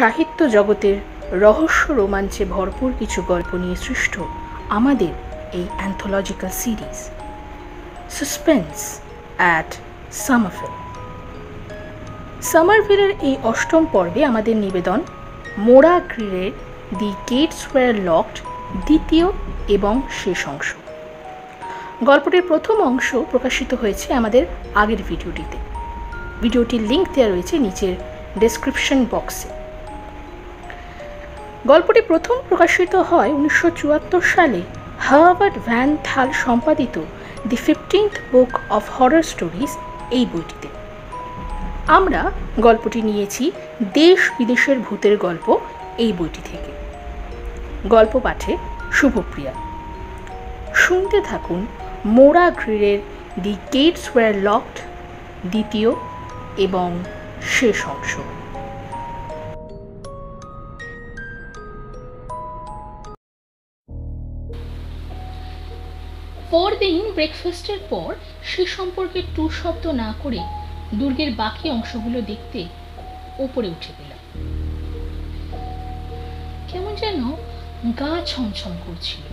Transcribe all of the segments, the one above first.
সাহিত্য জগতের রহস্য রোমাঞ্চে ভরপুর কিছু গল্প নিয়ে সৃষ্ট আমাদের এই অ্যান্থোলজিক্যাল সিরিজ সাসপেন্স অ্যাট সামারভিল। সামারভিলের এই অষ্টম পর্বে আমাদের নিবেদন মোরা গ্রিরের দি গেটস ওয়্যার লকড দ্বিতীয় এবং শেষ অংশ। গল্পটির প্রথম অংশ প্রকাশিত হয়েছে আমাদের আগের ভিডিওটিতে। ভিডিওটির লিঙ্ক দেওয়া রয়েছে নিচের ডেসক্রিপশন বক্সে। গল্পটি প্রথম প্রকাশিত হয় 1974 সালে হার্বার্ট ভ্যান থাল সম্পাদিত দি 15th book of horror stories এই বইটিতে। আমরা গল্পটি নিয়েছি দেশ বিদেশের ভূতের গল্প এই বইটি থেকে। গল্প পাঠে শুভপ্রিয়া। শুনতে থাকুন মোরা গ্রিরের দি গেটস ওয়্যার লকড দ্বিতীয় এবং শেষ অংশ। পরদিন ব্রেকফাস্টের পর সে সম্পর্কে টু শব্দ না করে দুর্গের বাকি অংশগুলো দেখতে ওপরে উঠে গেলাম। কেমন যেন গা ছমছম করছিল,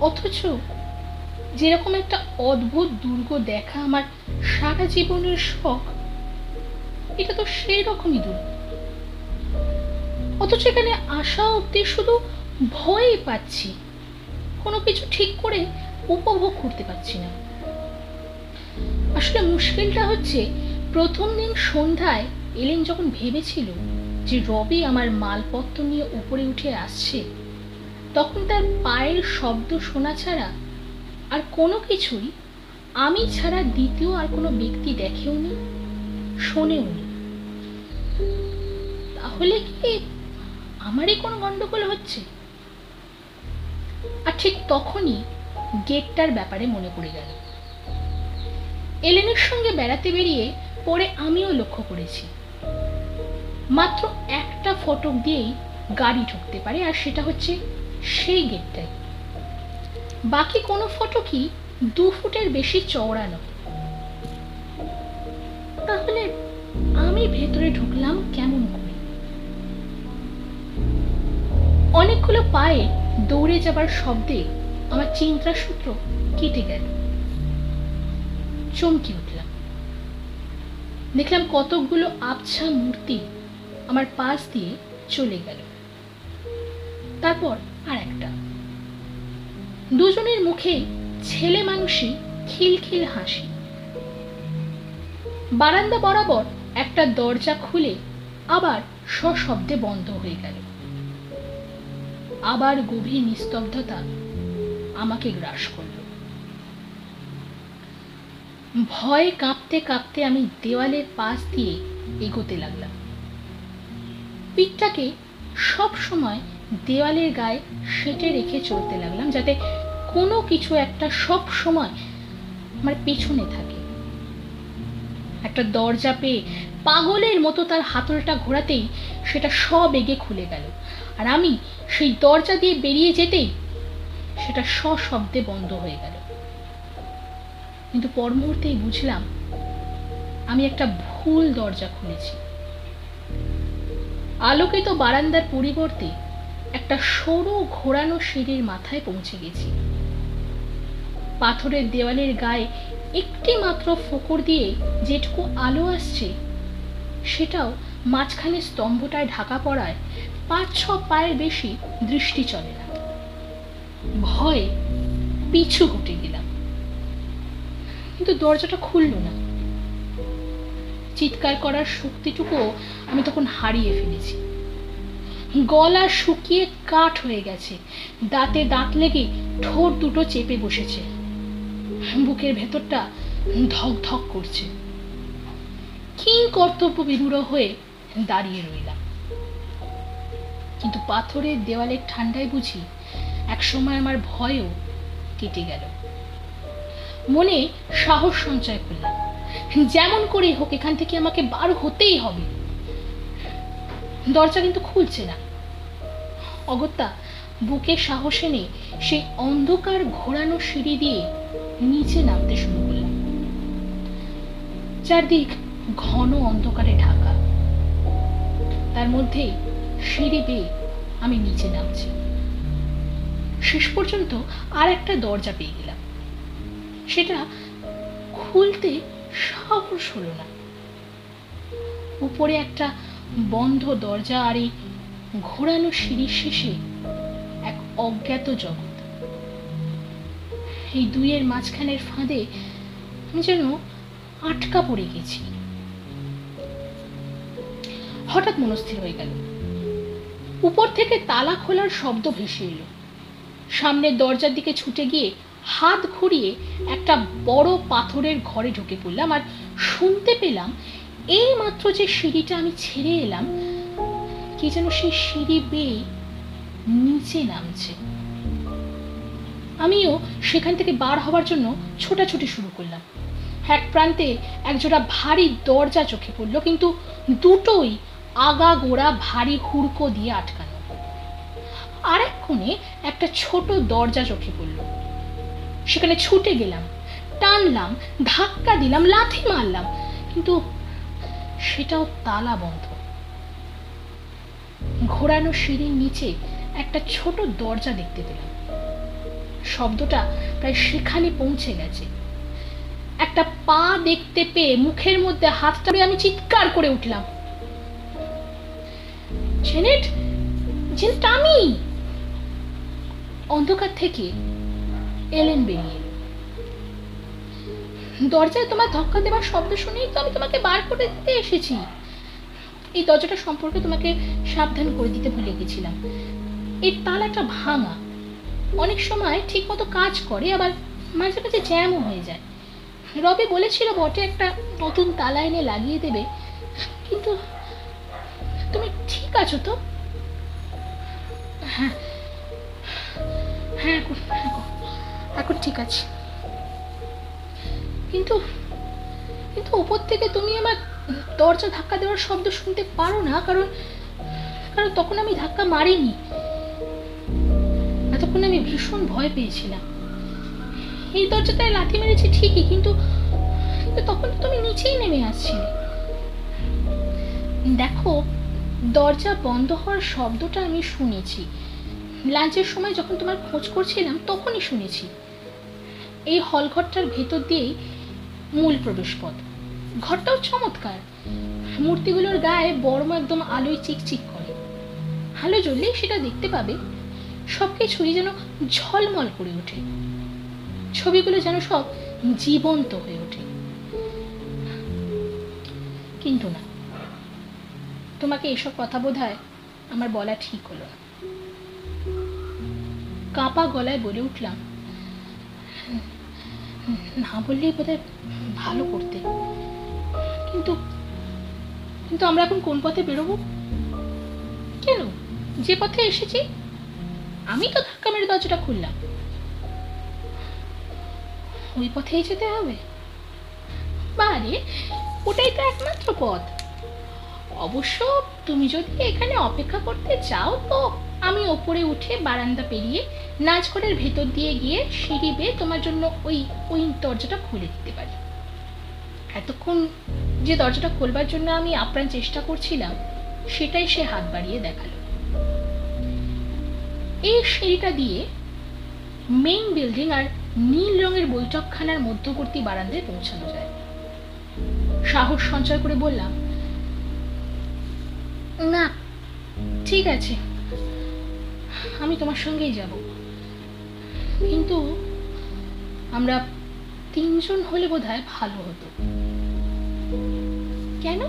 অথচ যেরকম একটা অদ্ভুত দুর্গ দেখা আমার সারা জীবনের শখ, এটা তো সেই রকমই দুর্গ। অথচ এখানে আসা অব্দি শুধু ভয়ই পাচ্ছি, কোনো কিছু ঠিক করে উপভোগ করতে পারছি না। আসলে মুশকিলটা হচ্ছে, প্রথম দিন সন্ধ্যায় এলেন যখন ভেবেছিল যে রবি আমার মালপত্র নিয়ে উপরে উঠে আসছে, তখন তার পায়ের শব্দ শোনা ছাড়া আর কোনো কিছুই আমি ছাড়া দ্বিতীয় আর কোনো ব্যক্তি দেখেওনি, শোনেওনি। তাহলে কি আমারই কোনো গন্ডগোল হচ্ছে? আর ঠিক তখনই গেটটার ব্যাপারে মনে পড়ে গেল। এলেনের সঙ্গে বেড়াতে বেরিয়ে পরে আমিও লক্ষ্য করেছি, মাত্র একটা ফটক দিয়েই গাড়ি ঢুকতে পারে, আর সেটা হচ্ছে সেই গেটটাই। বাকি কোনো ফটকই 2 ফুটের বেশি চওড়া নয়। তাহলে আমি ভেতরে ঢুকলাম কেমন করে? অনেকগুলো পায়ে দৌড়ে যাবার শব্দে আমার চিন্তার সূত্র কেটে গেল। চমকে উঠলাম, দেখলাম কতকগুলো আবছা মূর্তি আমার পাশ দিয়ে চলে গেল। তারপর আর একটা। দুজনের মুখে ছেলে মানুষই খিলখিল হাসি। বারান্দা বরাবর একটা দরজা খুলে আবার সশব্দে বন্ধ হয়ে গেল। আবার গভীর নিস্তব্ধতা আমাকে গ্রাস করল। ভয়ে কাঁপতে কাঁপতে আমি দেওয়ালের পাশ দিয়ে এগোতে লাগলাম। পিঠটাকে সব সময় দেওয়ালের গায়ে সেঁটে রেখে চলতে লাগলাম, যাতে কোনো কিছু একটা সব সময় আমার পেছনে থাকে। একটা দরজা পেয়ে পাগলের মতো তার হাতলটা ঘোরাতেই সেটা সবেগে খুলে গেল, আর আমি সেই দরজা দিয়ে বেরিয়ে যেতেই সেটা সশব্দে বন্ধ হয়ে গেল। কিন্তু পর মুহূর্তেই বুঝলাম আমি একটা ভুল দরজা খুলেছি। আলোকিত বারান্দার পরিবর্তে একটা সরু ঘোরানো সিঁড়ির মাথায় পৌঁছে গেছি। পাথরের দেওয়ালের গায়ে একটি মাত্র ফোকর দিয়ে যেটুকু আলো আসছে, সেটাও মাঝখানে স্তম্ভটায় ঢাকা পড়ায় 5-6 পায়ের বেশি দৃষ্টি চলে না। ভয়ে পিছু হটে গেলাম, কিন্তু দরজাটা খুলল না। চিৎকার করার শক্তিটুকুও আমি তখন হারিয়ে ফেলেছি। গলা শুকিয়ে কাঠ হয়ে গেছে, দাঁতে দাঁত লেগে ঠোঁট দুটো চেপে বসেছে, বুকের ভেতরটা ধক ধক করছে। কি কর্তব্য বিমূঢ় হয়ে দাঁড়িয়ে রইলাম। কিন্তু পাথরের দেওয়ালের ঠান্ডায় বুঝি একসময় আমার ভয়ও কেটে গেল। মনে সাহস সঞ্চয় করলাম, যেমন করে হোক এখান থেকে আমাকে বার হতেই হবে। দরজা কিন্তু খুলছে না। অগত্যা বুকে সাহস এনে সেই অন্ধকার ঘোরানো সিঁড়ি দিয়ে নিচে নামতে শুরু করলাম। চারদিক ঘন অন্ধকারে ঢাকা। তার মধ্যেই সিঁড়ি বেয়ে আমি নিচে নামছি। শেষ পর্যন্ত আর একটা দরজা পেয়ে গেলাম। সেটা খুলতে সাহস হলো না। উপরে একটা বন্ধ দরজা আর এই ঘোরানো সিঁড়ির শেষে এক অজ্ঞাত জগৎ। এই দুইয়ের মাঝখানের ফাঁদে আমি যেন আটকা পড়ে গেছি। হঠাৎ মনস্থির হয়ে গেল। উপর থেকে তালা খোলার শব্দ ভেসে এলো। সামনের দরজার দিকে ছুটে গিয়ে হাত ঘুরিয়ে একটা বড় পাথরের ঘরে ঢুকে পড়লাম আর শুনতে পেলাম এই মাত্র যে সিঁড়িটা আমি ছেড়ে এলাম, কি যেন সেই সিঁড়ি বেয়ে নিচে নামছে। আমিও সেখান থেকে বার হওয়ার জন্য ছোটাছুটি শুরু করলাম। এক প্রান্তে একজোড়া ভারী দরজা চোখে পড়লো, কিন্তু দুটোই আগাগোড়া ভারী হুড়কো দিয়ে আটকানো। আরেক কোণে একটা ছোট দরজা চোখে পড়ল। সেখানে ছুটে গেলাম, টানলাম, ধাক্কা দিলাম, লাথি মারলাম, কিন্তু সেটাও তালা বন্ধ। ঘোরানো সিঁড়ির নিচে একটা ছোট দরজা দেখতে পেলাম। শব্দটা প্রায় সেখানে পৌঁছে গেছে। একটা পা দেখতে পেয়ে মুখের মধ্যে হাতটা আমি চিৎকার করে উঠলাম, জেনেট, জেনেট আমি। অন্ধকার থেকে এলেন বেরিয়ে এলো। দরজায় তোমার ধাক্কা দেওয়ার শব্দ শুনেই তো আমি তোমাকে বার করে দিতে এসেছি। এই দরজাটা সম্পর্কে তোমাকে সাবধান করে দিতে ভুলে গেছিলাম। এর তালাটা ভাঙা, অনেক সময় ঠিক মতো কাজ করে, আবার মাঝে মাঝে জ্যামও হয়ে যায়। রবি বলেছিল বটে একটা নতুন তালা এনে লাগিয়ে দেবে, কিন্তু তুমি ঠিক আছো তো? হ্যাঁ হ্যাঁ, এখন ঠিক আছে। কিন্তু কিন্তু উপর থেকে তুমি আমার দরজা ধাক্কা দেওয়ার শব্দ শুনতে পারো না, কারণ কারণ তখন আমি ধাক্কা মারিনি। এতক্ষণ আমি ভীষণ ভয় পেয়েছিলাম। এই দরজাটায় লাথি মেরেছি ঠিকই, কিন্তু তখন তুমি নিচেই নেমে আসছিলে। দেখো, দরজা বন্ধ হওয়ার শব্দটা আমি শুনেছি। লাঞ্চের সময় যখন তোমার খোঁজ করছিলাম তখনই শুনেছি। এই হলঘরটার ভেতর দিয়েই মূল প্রবেশপথ। ঘরটাও চমৎকার। মূর্তিগুলোর গায়ে বর্ম একদম আলোয় চিকচিক করে। আলো জ্বললেই সেটা দেখতে পাবে। সবকিছুই যেন ঝলমল করে ওঠে। ছবিগুলো যেন সব জীবন্ত হয়ে ওঠে। কিন্তু না, তোমাকে এসব কথা বোধহয় আমার বলা ঠিক হলো না। কাঁপা গলায় বলে উঠলাম, না বললেই বোধহয় ভালো করতে। কিন্তু কিন্তু আমরা এখন কোন পথে বেরোবো? কেন, যে পথে এসেছি। আমি তো ধাক্কা মেরে দরজাটা খুললাম। ওই পথেই যেতে হবে? বারে, ওটাই তো একমাত্র পথ। অবশ্য তুমি যদি এখানে অপেক্ষা করতে চাও তো আমি ওপরে উঠে বারান্দা পেরিয়ে নাচঘরের ভেতর দিয়ে গিয়ে সিঁড়ি বেয়ে তোমার জন্য ওই দরজাটা খুলে দিতে পারি। এতক্ষণ যে দরজাটা খোলবার জন্য আমি আপ্রাণ চেষ্টা করছিলাম, সেটাই সে হাত বাড়িয়ে দেখালো। এই সিঁড়িটা দিয়ে মেইন বিল্ডিং আর নীল রঙের বৈঠকখানার মধ্যবর্তী বারান্দায় পৌঁছানো যায়। সাহস সঞ্চয় করে বললাম, না ঠিক আছে, আমি তোমার সঙ্গেই যাব। কিন্তু আমরা 3 জন হলে বোধহয় ভালো হতো। কেন?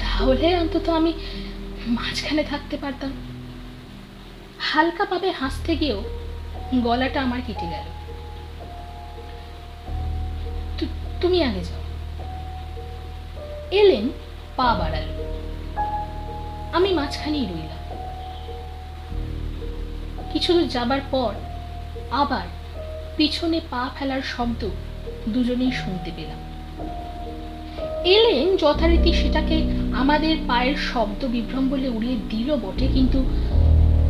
তাহলে অন্তত আমি মাঝখানে থাকতে পারতাম। হালকা ভাবে হাসতে গিয়েও গলাটা আমার কেটে গেল। তুমি আগে যাও। এলেন পা বাড়ালো। আমি মাঝখানেই রইলাম। কিছু দূর যাবার পর আবার পিছনে পা ফেলার শব্দ দুজনেই শুনতে পেলাম। এলেন যথারীতি সেটাকে আমাদের পায়ের শব্দ বিভ্রম বলে উড়িয়ে দিল বটে, কিন্তু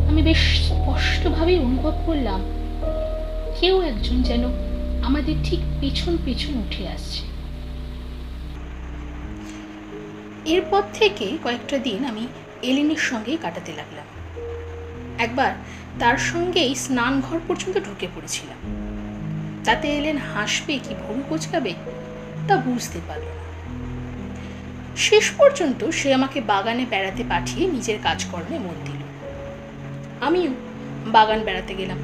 আমি বেশ স্পষ্টভাবেই অনুভব করলাম কেউ একজন যেন আমাদের ঠিক পেছন পেছন উঠে আসছে। এরপর থেকে কয়েকটা দিন আমি এলেনের সঙ্গেই কাটাতে লাগলাম। একবার তার সঙ্গেই স্নানঘর পর্যন্ত ঢুকে পড়েছিলাম। তাতে এলেন হাসবে কি ভুরু কোচকাবে তা বুঝতে পারল না। শেষ পর্যন্ত সে আমাকে বাগানে বেড়াতে পাঠিয়ে নিজের কাজকর্মে মন দিল। আমিও বাগান বেড়াতে গেলাম।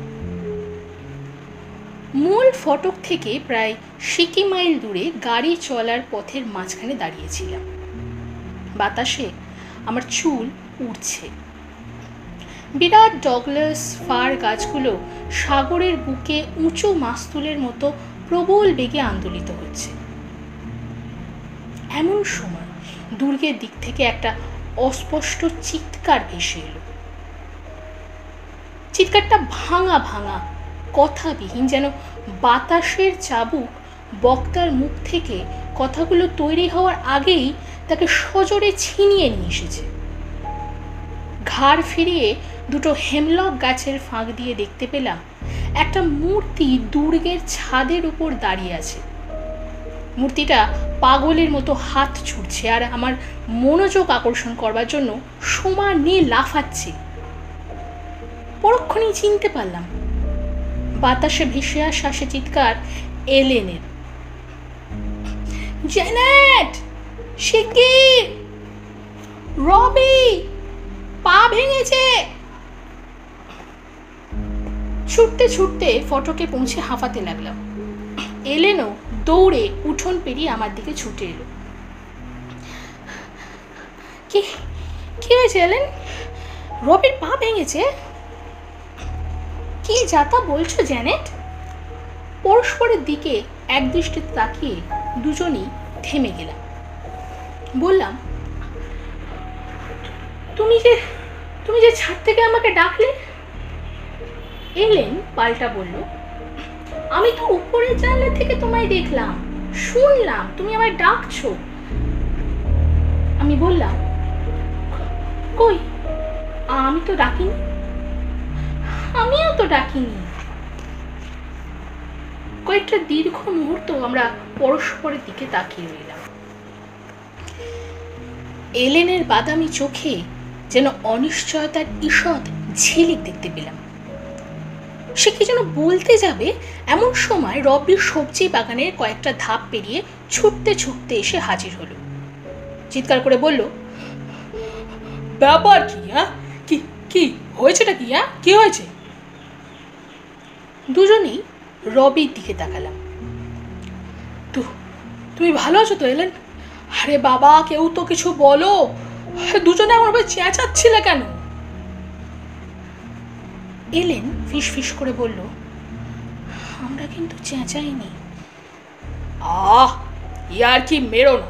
মূল ফটক থেকে প্রায় 60 মাইল দূরে গাড়ি চলার পথের মাঝখানে দাঁড়িয়েছিলাম। বাতাসে আমার চুল উড়ছে। বিরাট ডগলাস ফার গাছগুলো সাগরের বুকে উঁচু মাস্তুলের মতো প্রবল বেগে আন্দোলিত হচ্ছে। এমন সময় দুর্গের দিক থেকে একটা অস্পষ্ট চিৎকার ভেসে এলো। চিৎকারটা ভাঙা ভাঙা, কথাবিহীন, যেন বাতাসের চাবুক বক্তার মুখ থেকে কথাগুলো তৈরি হওয়ার আগেই তাকে সজোরে ছিনিয়ে নিয়ে এসেছে। ঘাড় ফিরিয়ে দুটো হেমলক গাছের ফাঁক দিয়ে দেখতে পেলাম একটা মূর্তি দুর্গের ছাদের উপর দাঁড়িয়ে আছে। মূর্তিটা পাগলের মতো হাত ছুটছে আর আমার মনোযোগ আকর্ষণ করবার জন্য সমান নিয়ে লাফাচ্ছে। পরক্ষণেই চিনতে পারলাম বাতাসে ভেসে আসা সে চিৎকার এলেনের। জেনেট, শিগগির! রবি পা ভেঙেছে! ছুটতে ছুটতে ফটকে পৌঁছে হাঁফাতে লাগলাম। এলেনও দৌড়ে উঠোন পেরিয়ে আমার দিকে ছুটে এলো। কি কি হয়েছে এলেন? রবির পা ভেঙেছে? কি যাতা বলছো জ্যানেট? পরস্পরের দিকে একদৃষ্টিতে তাকিয়ে দুজনেই থেমে গেলাম। বললাম, তুমি যে ছাদ থেকে আমাকে ডাকলে। এলেন পাল্টা বলল, আমি তো উপরের জানলা থেকে তোমায় দেখলাম, শুনলাম তুমি আমায় ডাকছো। আমি বললাম, কই, আমি তো ডাকিনি। আমিও তো ডাকিনি। কয়েকটা দীর্ঘ মুহূর্ত আমরা পরস্পরের দিকে তাকিয়ে রইলাম। এলেনের বাদামি চোখে যেন অনিশ্চয়তার ঈষৎ ঝিলিক দেখতে পেলাম। সে কি যেন বলতে যাবে, এমন সময় রবির সবজি বাগানের কয়েকটা ধাপ পেরিয়ে ছুটতে ছুটতে এসে হাজির হলো। চিৎকার করে বলল, ব্যাপার কি? কি কি হয়েছেটা কি? কি হয়েছে? দুজনেই রবির দিকে তাকালাম। তুমি ভালো আছো তো এলেন? আরে বাবা, কেউ তো কিছু বলো। দুজনে আমার ভাই চেঁচাচ্ছিলে কেন? এলেন ফিস ফিস করে বলল, আমরা কিন্তু চেঁচাইনি। ইয়ার কি মেরো না,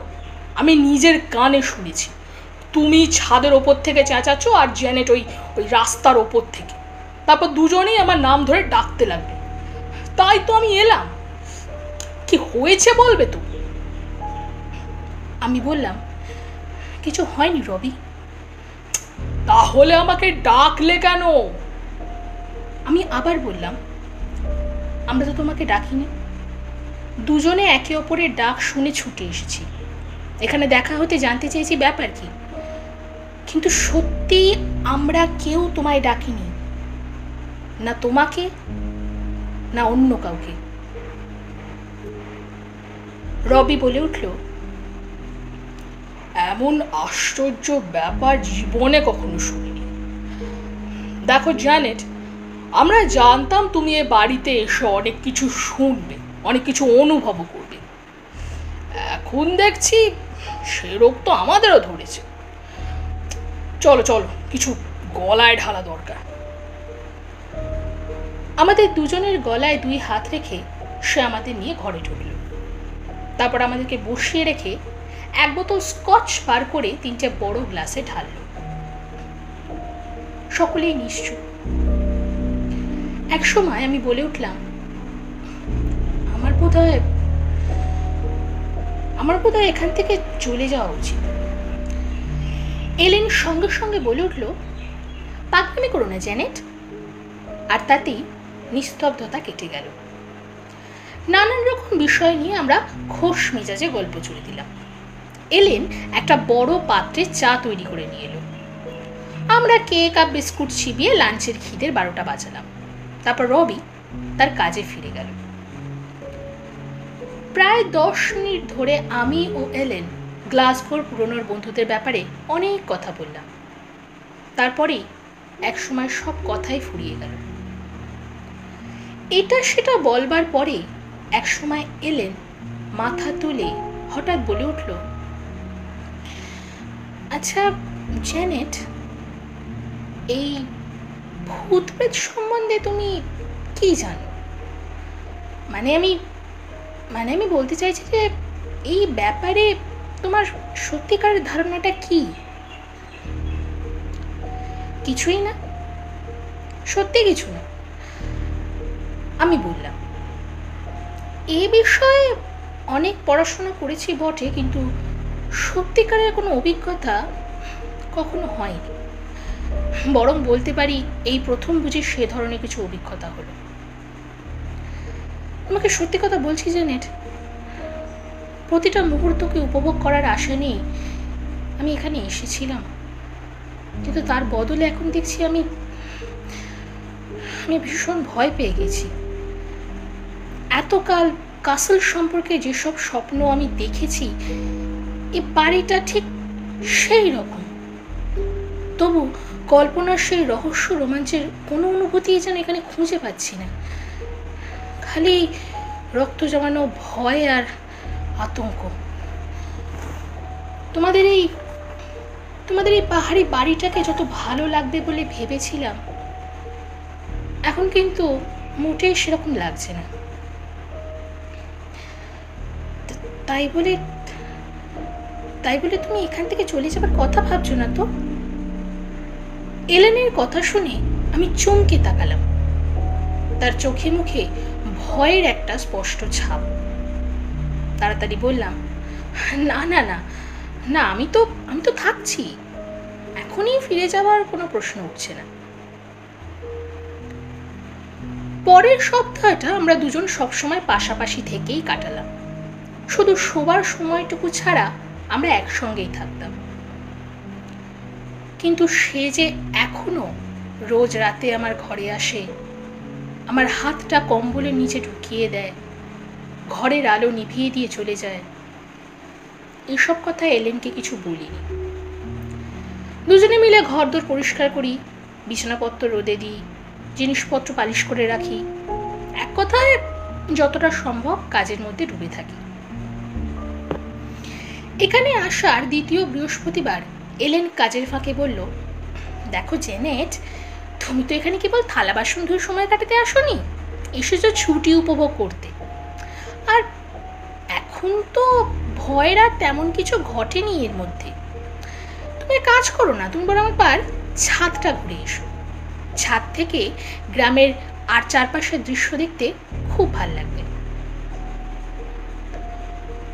আমি নিজের কানে শুনেছি। তুমি ছাদের ওপর থেকে চেঁচাচ্ছ আর জ্যানেট ওই রাস্তার ওপর থেকে। তারপর দুজনেই আমার নাম ধরে ডাকতে লাগবে, তাই তো আমি এলাম। কি হয়েছে বলবে তো? আমি বললাম, কিছু হয়নি রবি। তাহলে আমাকে ডাকলে কেন? আমি আবার বললাম, আমরা তো তোমাকে ডাকিনি। দুজনে একে অপরের ডাক শুনে ছুটে এসেছি। এখানে দেখা হতে জানতে চেয়েছি ব্যাপার কি, কিন্তু সত্যি আমরা কেউ তোমায় ডাকিনি, না তোমাকে না অন্য কাউকে। রবি বলে উঠল, এমন আশ্চর্য ব্যাপার জীবনে কখনো শুনিনি। দেখো জ্যানেট, আমরা জানতাম তুমি এ বাড়িতে এসে অনেক কিছু শুনবে, অনেক কিছু অনুভব করবে। এখন দেখছি সে রোগ তো আমাদেরও ধরেছে। চলো চলো, কিছু গলায় ঢালা দরকার। আমাদের দুজনের গলায় 2 হাত রেখে সে আমাদের নিয়ে ঘরে ঢুকল। তারপর আমাদেরকে বসিয়ে রেখে 1 বোতল স্কচ পার করে 3টে বড় গ্লাসে ঢালল। সকলেই নিশ্চুপ। এক সময় আমি বলে উঠলাম, আমার বোধহয় এখান থেকে চলে যাওয়া উচিত। এলেন সঙ্গে সঙ্গে বলে উঠল, পাগলামি করো না জ্যানেট। আর তাতেই নিস্তব্ধতা কেটে গেল। নানান রকম বিষয় নিয়ে আমরা খোশ মেজাজে গল্প জুড়ে দিলাম। এলেন একটা বড় পাত্রে চা তৈরি করে নিয়ে এলো। আমরা কেক আর বিস্কুট চিবিয়ে লাঞ্চের খিদের 12টা বাজালাম। তারপর রবি তার কাজে ফিরে গেল। প্রায় 10 মিনিট ধরে আমি ও এলেন গ্লাসগোর পুরনো বন্ধুদের ব্যাপারে অনেক কথা বললাম। তারপরেই একসময় সব কথাই ফুরিয়ে গেল। এটা সেটা বলবার পরে একসময় এলেন মাথা তুলে হঠাৎ বলে উঠল, আচ্ছা জেনেট, এই ভূত প্রেত সম্বন্ধে তুমি কি জানো? মানে আমি বলতে চাইছি যে এই ব্যাপারে তোমার সত্যিকার ধারণাটা কি? কিছুই না, সত্যি কিছু না, আমি বললাম। এ বিষয়ে অনেক পড়াশোনা করেছি বটে, কিন্তু সত্যিকারের কোনো অভিজ্ঞতা কখনো হয়নি। বরং বলতে পারি এই প্রথম বুঝি সে ধরনের কিছু অভিজ্ঞতা হলো। তোমাকে সত্যি কথা বলছি জেনেট, প্রতিটা মুহূর্তকে উপভোগ করার আশা নিয়ে আমি এখানে এসেছিলাম, কিন্তু তার বদলে এখন দেখছি আমি ভীষণ ভয় পেয়ে গেছি। এতকাল কাসল সম্পর্কে যেসব স্বপ্ন আমি দেখেছি, এই বাড়িটা ঠিক সেই রকম। তবু কল্পনার সেই রহস্য রোমাঞ্চের কোনো অনুভূতি যেন এখানে খুঁজে পাচ্ছি না। খালি রক্ত জমানো ভয় আর আতঙ্ক। তোমাদের এই পাহাড়ি বাড়িটাকে যত ভালো লাগবে বলে ভেবেছিলাম, এখন কিন্তু মোটেই সেরকম লাগছে না। তাই বলে তুমি এখান থেকে চলে যাবার কথা ভাবছো না তো? এলেনের কথা শুনে আমি চমকে তাকালাম। তার চোখে মুখে ভয়ের একটা স্পষ্ট ছাপ। তাড়াতাড়ি বললাম, না না না না, আমি তো থাকছি, এখনই ফিরে যাওয়ার কোনো প্রশ্ন উঠছে না। পরের সপ্তাহটা আমরা দুজন সবসময় পাশাপাশি থেকেই কাটালাম। শুধু শোবার সময়টুকু ছাড়া আমরা একসঙ্গেই থাকতাম। কিন্তু সে যে এখনো রোজ রাতে আমার ঘরে আসে, আমার হাতটা কম্বলের নিচে ঢুকিয়ে দেয়, ঘরের আলো নিভিয়ে দিয়ে চলে যায়, এসব কথা এলেনকে কিছু বলিনি। দুজনে মিলে ঘরদোর পরিষ্কার করি, বিছানাপত্র রোদে দিই, জিনিসপত্র পালিশ করে রাখি, এক কথায় যতটা সম্ভব কাজের মধ্যে ডুবে থাকি। এখানে আসার দ্বিতীয় বৃহস্পতিবার এলেন কাজের ফাঁকে বলল, দেখো জেনেট, তুমি তো এখানে কেবল থালা বাসন ধুয়ে সময় কাটাতে আসোনি, এসেছো ছুটি উপভোগ করতে। আর এখন তো ভয়ের আর তেমন কিছু ঘটেনি এর মধ্যে। তুমি কাজ করো না, তুমি বরং একবার ছাদটা ঘুরে এসো। ছাদ থেকে গ্রামের আর চারপাশের দৃশ্য দেখতে খুব ভালো লাগবে।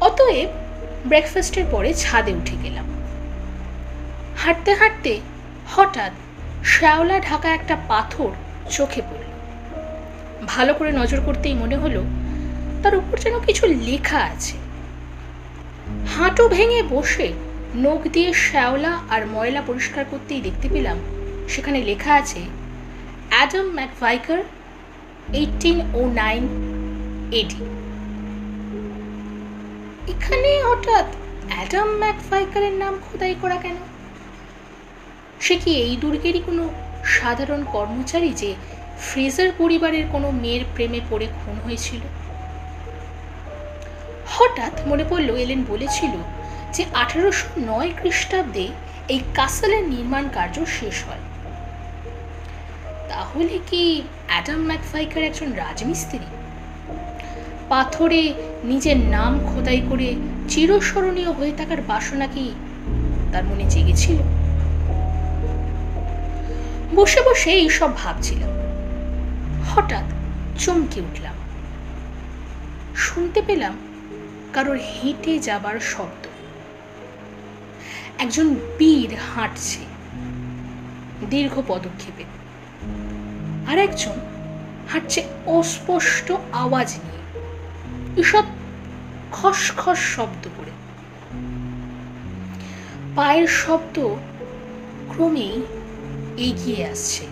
অতএব ব্রেকফাস্টের পরে ছাদে উঠে গেলাম। হাঁটতে হাঁটতে হঠাৎ শ্যাওলা ঢাকা একটা পাথর চোখে পড়ল। ভালো করে নজর করতেই মনে হলো তার উপর যেন কিছু লেখা আছে। হাঁটু ভেঙে বসে নখ দিয়ে শ্যাওলা আর ময়লা পরিষ্কার করতেই দেখতে পেলাম সেখানে লেখা আছে, অ্যাডাম ম্যাকভাইকার, 1809 AD। এখানে হঠাৎ অ্যাডাম ম্যাকভাইকারের নাম খোদাই করা কেন? সে কি এই দুর্গেরই কোনো সাধারণ কর্মচারী যে ফ্রেজার পরিবারের কোনো মেয়ের প্রেমে পড়ে খুন হয়েছিল? হঠাৎ মনে পড়ল এলেন বলেছিল যে 1809 খ্রিস্টাব্দে এই কাসলের নির্মাণ কার্য শেষ হয়। তাহলে কি অ্যাডাম ম্যাকভাইকার একজন রাজমিস্ত্রি? পাথরে নিজের নাম খোদাই করে চিরস্মরণীয় হয়ে থাকার বাসনা কি তার মনে জেগেছিল? বসে বসে এইসব ভাবছিলাম। হঠাৎ চমকে উঠলাম। শুনতে পেলাম কারোর হেঁটে যাবার শব্দ। একজন বীর হাঁটছে দীর্ঘ পদক্ষেপে, আর একজন হাঁটছে অস্পষ্ট আওয়াজ নিয়ে, এসব খসখস শব্দ করে। পায়ের শব্দ ক্রমেই এগিয়ে আসছে।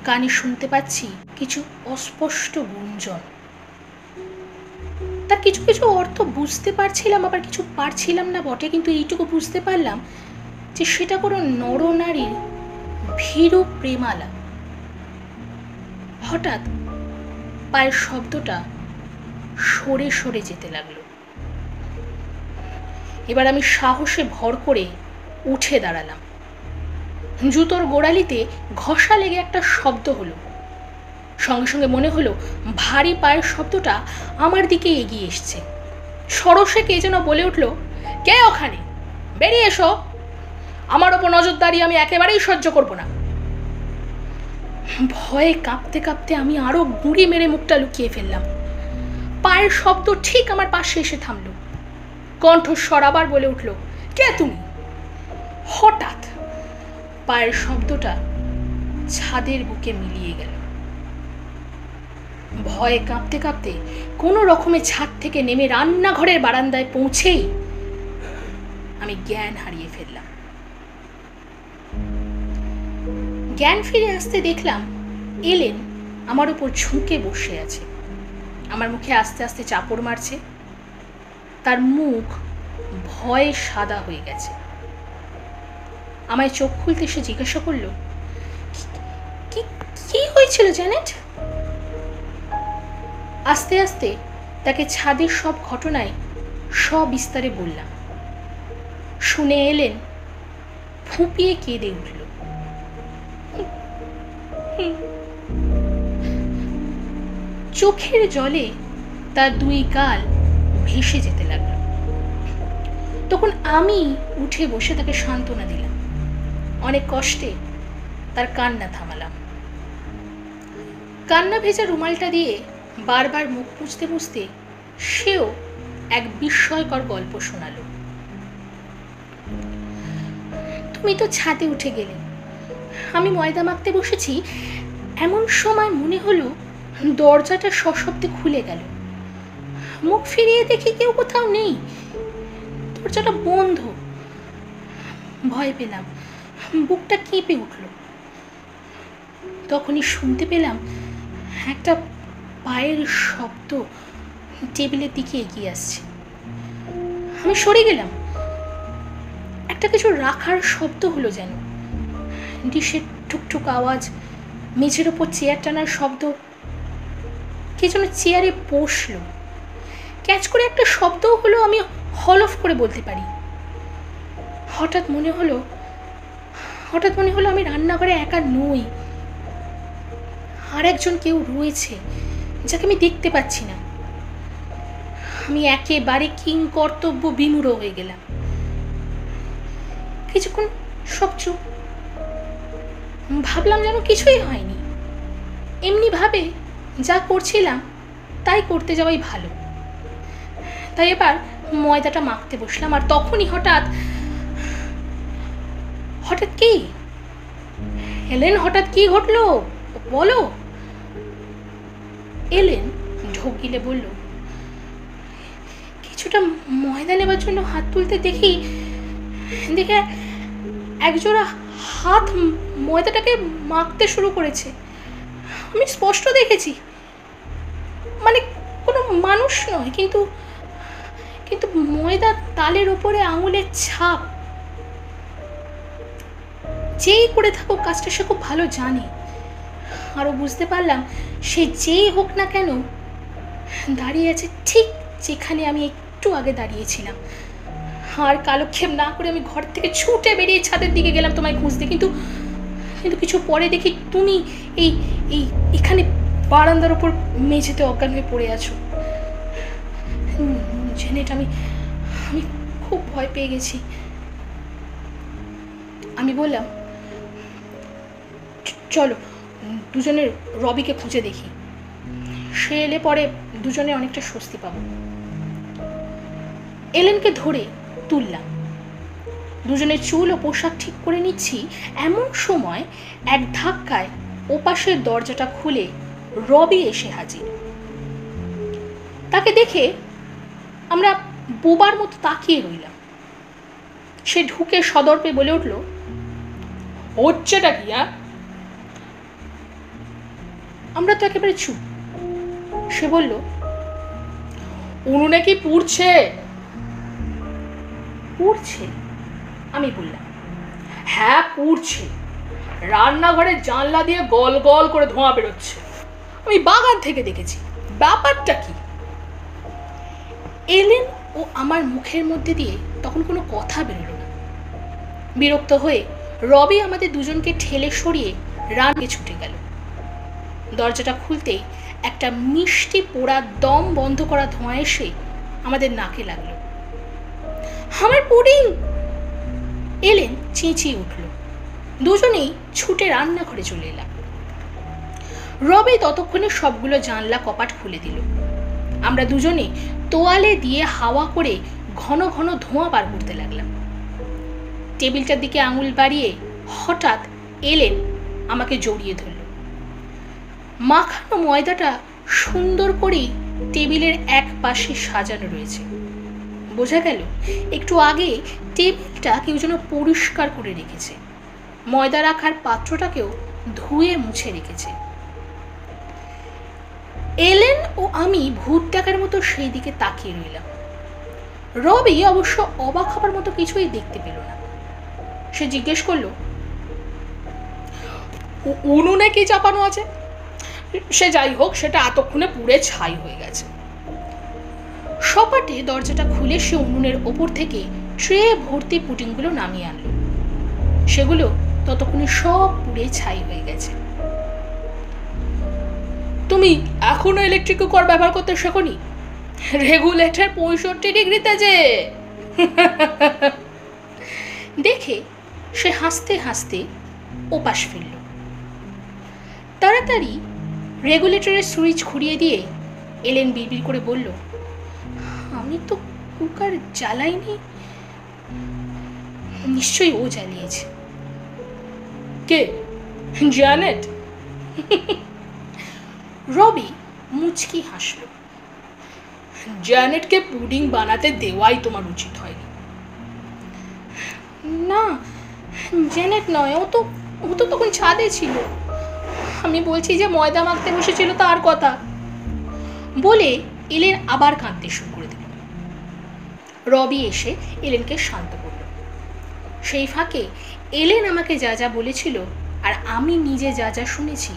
কানে শুনতে পাচ্ছি কিছু অস্পষ্ট গুঞ্জন। তার কিছু কিছু অর্থ বুঝতে পারছিলাম, আবার কিছু পারছিলাম না বটে, কিন্তু এইটুকু বুঝতে পারলাম যে সেটা কোনো নরনারীর ভীরু প্রেমালা। হঠাৎ পায়ের শব্দটা সরে সরে যেতে লাগলো। এবার আমি সাহসে ভর করে উঠে দাঁড়ালাম। জুতোর গোড়ালিতে ঘষা লেগে একটা শব্দ হলো। সঙ্গে সঙ্গে মনে হলো ভারী পায়ের শব্দটা আমার দিকে এগিয়ে এসছে। সরসে কে যেন বলে উঠল, কে ওখানে, বেরিয়ে এসো, আমার ওপর নজরদারি আমি একেবারেই সহ্য করব না। ভয়ে কাঁপতে কাঁপতে আমি আরো গুঁড়ি মেরে মুখটা লুকিয়ে ফেললাম। পায়ের শব্দ ঠিক আমার পাশে এসে থামলো। কণ্ঠস্বর আবার বলে উঠল, কে তুমি? হঠাৎ পায়ের শব্দটা ছাদের বুকে মিলিয়ে গেল। ভয়ে কাঁপতে কাঁপতে কোনো রকমে ছাদ থেকে নেমে রান্নাঘরের বারান্দায় পৌঁছেই আমি জ্ঞান হারিয়ে ফেললাম। জ্ঞান ফিরে আসতে দেখলাম এলেন আমার উপর ঝুঁকে বসে আছে। আমার মুখে আস্তে আস্তে চাপড় মারছে। তার মুখ ভয়ে সাদা হয়ে গেছে। আমায় চোখ খুলতে সে জিজ্ঞাসা করল, কি হয়েছিল জ্যানেট? আস্তে আস্তে তাকে ছাদের সব ঘটনায় সবিস্তারে বললাম। শুনে এলেন ফুঁপিয়ে কেঁদে উঠল। চোখের জলে তার দুই গাল ভেসে যেতে লাগলো। তখন আমি উঠে বসে তাকে সান্ত্বনা দিলাম। অনেক কষ্টে তার কান্না থামালাম। কান্না ভেজা রুমালটা দিয়ে বারবার মুখ মুছতে মুছতে সেও এক বিস্ময়কর গল্প শোনালো। তুমি তো ছাদে উঠে গেলে, আমি ময়দা মাখতে বসেছি, এমন সময় মনে হলো দরজাটা সশব্দে খুলে গেল। মুখ ফিরিয়ে দেখি কেউ কোথাও নেই, দরজাটা বন্ধ। ভয় পেলাম, বুকটা কেঁপে উঠল। তখনই শুনতে পেলাম একটা পায়ের শব্দ টেবিলের দিকে এগিয়ে আসছে। আমি সরে গেলাম। একটা কিছু রাখার শব্দ হলো যেন, ডিশের টুকটুক আওয়াজ, মেঝের ওপর চেয়ার টানার শব্দ। কে যেন চেয়ারে বসলো। ক্যাচ করে একটা শব্দও হলো, আমি হলফ করে বলতে পারি। হঠাৎ মনে হলো আমি রান্নাঘরে একা নই, আর একজন কেউ রয়েছে যাকে আমি দেখতে পাচ্ছি না। আমি একেবারে কিংকর্তব্য বিমূঢ় হয়ে গেলাম। কিছুক্ষণ সব চুপ। ভাবলাম যেন কিছুই হয়নি, এমনি ভাবে যা করছিলাম তাই করতে যাওয়াই ভালো। তাই এবার ময়দাটা মাখতে বসলাম। আর তখনই হঠাৎ কি এলেন, হঠাৎ কি ঘটলো বলো? এলেন ঢোক গিলে বলল, কিছুটা ময়দা নেবার জন্য হাত তুলতে দেখে একজোড়া হাত ময়দাটাকে মাখতে শুরু করেছে। আমি স্পষ্ট দেখেছি, মানে কোনো মানুষ নয়, কিন্তু ময়দা তালের ওপরে আঙুলের ছাপ। যেই করে থাকুক কাজটা সে খুব ভালো জানে। আরো বুঝতে পারলাম সে যেই হোক না কেন দাঁড়িয়ে আছে ঠিক যেখানে আমি একটু আগে দাঁড়িয়েছিলাম। আর কালক্ষেপ না করে আমি ঘর থেকে ছুটে বেরিয়ে ছাদের দিকে গেলাম তোমায় খুঁজতে, কিন্তু কিছু পরে দেখি তুমি এখানে বারান্দার উপর মেঝেতে অজ্ঞান হয়ে পড়ে আছো। জেনেট, আমি খুব ভয় পেয়ে গেছি। আমি বললাম, চলো দুজনের রবিকে খুঁজে দেখি, সে এলে পরে দুজনে অনেকটা স্বস্তি পাবো। এলেনকে ধরে তুললাম, দুজনের চুল ও পোশাক ঠিক করে নিচ্ছি। এমন সময় এক ধাক্কায় ওপাশের দরজাটা খুলে রবি এসে হাজির। তাকে দেখে আমরা বোবার মতো তাকিয়ে রইলাম। সে ঢুকে সদর্পে বলে উঠল, হচ্ছেটা কি? আমরা তো একেবারে চুপ। সে বলল, উনুনে কি পুড়ছে? পুড়ছে? আমি বললাম, হ্যাঁ পুড়ছে, রান্নাঘরের জানলা দিয়ে গল গল করে ধোঁয়া বেরোচ্ছে, আমি বাগান থেকে দেখেছি। ব্যাপারটা কি? এলেন ও আমার মুখের মধ্যে দিয়ে তখন কোনো কথা বেরোল না। বিরক্ত হয়ে রবি আমাদের দুজনকে ঠেলে সরিয়ে রান্নাঘরে ছুটে গেল। দরজাটা খুলতেই একটা মিষ্টি পোড়া দম বন্ধ করা ধোঁয়া এসে আমাদের নাকে লাগলো। আমার পুডিং! এলেন চেঁচিয়ে উঠল। দুজনেই ছুটে রান্নাঘরে চলে এলাম। রবি ততক্ষণে সবগুলো জানলা কপাট খুলে দিল। আমরা দুজনে তোয়ালে দিয়ে হাওয়া করে ঘন ঘন ধোঁয়া বার করতে লাগলাম। টেবিলটার দিকে আঙুল বাড়িয়ে হঠাৎ এলেন আমাকে জড়িয়ে ধরল। মাখানো ময়দাটা সুন্দর করেই টেবিলের এক পাশে সাজানো রয়েছে। বোঝা গেল একটু আগে টেবিলটা কেউ যেন পরিষ্কার করে রেখেছে। ময়দা রাখার পাত্রটাকেও ধুয়ে মুছে রেখেছে। এলেন ও আমি ভূত দেখার মতো সেই দিকে তাকিয়ে রইলাম। রবি অবশ্য অবাক হবার মতো কিছুই দেখতে পেল না। সে জিজ্ঞেস করলো, উনুনে কি চাপানো আছে? সে যাই হোক, সেটা এতক্ষণে পুড়ে ছাই হয়ে গেছে। সপাটে দরজাটা খুলে সে উনুনের ওপর থেকে ট্রে ভর্তি পুডিংগুলো নামিয়ে আনলো। সেগুলো ততক্ষণে সব পুড়ে ছাই হয়ে গেছে। তুমি এখনো ইলেকট্রিক কুকার ব্যবহার করতে শেখোনি? রেগুলেটর 65 ডিগ্রিতে যে। দেখে সে হাসতে হাসতে ওপাশ ফিরল। তাড়াতাড়ি রেগুলেটরের সুইচ ঘুরিয়ে দিয়ে এলেন বিড়বিড় করে বলল, আমি তো কুকার জ্বালাইনি। নিশ্চয়ই ও জ্বালিয়েছে। কে? জানেট? রবি মুচকি হাসল। জানেটকে পুডিং বানাতে দেওয়াই তোমার উচিত হয়নি। না, জানেট নয়, ও তো তখন ছাদে ছিল। আমি বলছি যে ময়দা মাখতে বসেছিল তার কথা। বলে এলেন আবার কাঁদতে শুরু করে দিল। রবি এসে এলেনকে শান্ত করল। সেই ফাঁকে এলেন আমাকে যা যা বলেছিল আর আমি নিজে যা যা শুনেছি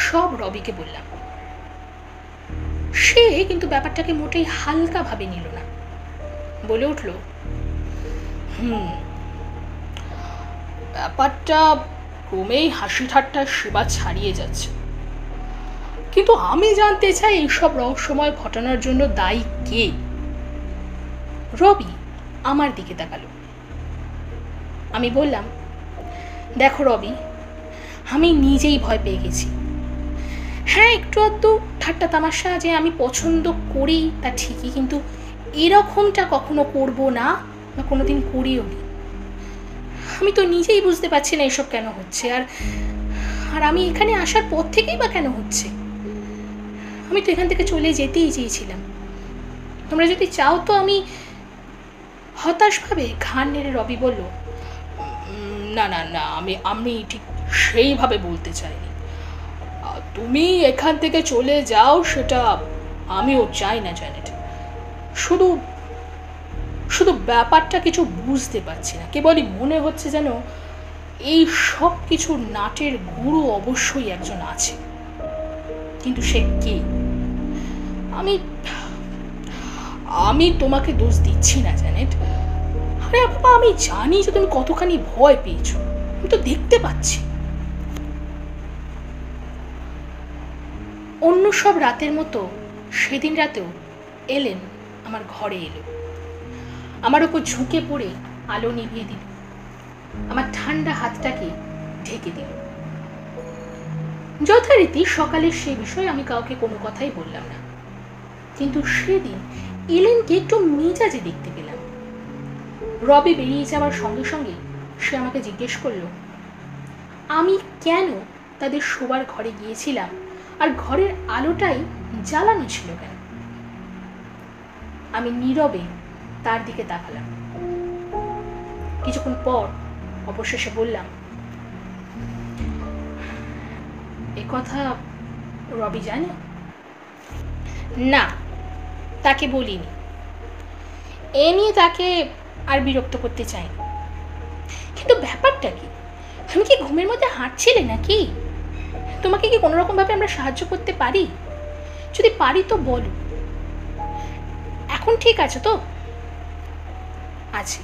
সব রবিকে বললাম। সে কিন্তু ব্যাপারটাকে মোটেই হালকা ভাবে নিল না। বলে উঠল, ব্যাপারটা ক্রমেই হাসি ঠাট্টার সীমা ছাড়িয়ে যাচ্ছে, কিন্তু আমি জানতে চাই এইসব রহস্যময় ঘটনার জন্য দায়ী কে? রবি আমার দিকে তাকালো। আমি বললাম, দেখো রবি, আমি নিজেই ভয় পেয়ে গেছি। হ্যাঁ, একটু আধটু ঠাট্টা তামাশা যে আমি পছন্দ করি তা ঠিকই, কিন্তু এরকমটা কখনো করব না বা কোনোদিন করিও নি। আমি তো নিজেই বুঝতে পারছি না এসব কেন হচ্ছে, আর আমি এখানে আসার পর থেকেই বা কেন হচ্ছে। আমি তো এখান থেকে চলে যেতেই চেয়েছিলাম। তোমরা যদি চাও তো আমি। হতাশভাবে ঘাড় নেড়ে রবি বলল, না না না, আমি ঠিক সেইভাবে বলতে চাইনি। তুমি এখান থেকে চলে যাও সেটা আমিও চাই না জানেট। শুধু শুধু ব্যাপারটা কিছু বুঝতে পারছি না। কেবলই মনে হচ্ছে যেন এই সব কিছুর নাটের গুরু অবশ্যই একজন আছে, কিন্তু সে কে? আমি তোমাকে দোষ দিচ্ছি না জানেট। আরে বাবা, আমি জানি যে তুমি কতখানি ভয় পেয়েছো, আমি তো দেখতে পাচ্ছি। অন্য সব রাতের মতো সেদিন রাতেও এলেন আমার ঘরে এলো। আমার উপর ঝুঁকে পড়ে আলো নিভিয়ে দিল, আমার ঠান্ডা হাতটাকে ঢেকে দিল। যথারীতি সকালের সে বিষয়ে আমি কাউকে কোনো কথাই বললাম না, কিন্তু সেদিন এলেনকে একটু মেজাজে দেখতে পেলাম। রবি বেরিয়ে যাওয়ার সঙ্গে সঙ্গে সে আমাকে জিজ্ঞেস করলো, আমি কেন তাদের শোবার ঘরে গিয়েছিলাম আর ঘরের আলোটাই জ্বালানো ছিল কেন? আমি নীরবে তার দিকে তাকালাম। কিছুক্ষণ পর অবশেষে বললাম, এ কথা রবি জানে? না, তাকে বলিনি। এ নিয়ে তাকে আর বিরক্ত করতে চাই। কিন্তু ব্যাপারটা কি, তুমি কি ঘুমের মধ্যে হাঁটছিলে নাকি? তোমাকে কি কোনো রকমভাবে আমরা সাহায্য করতে পারি? যদি পারি তো বলো। এখন ঠিক আছে তো? আছে,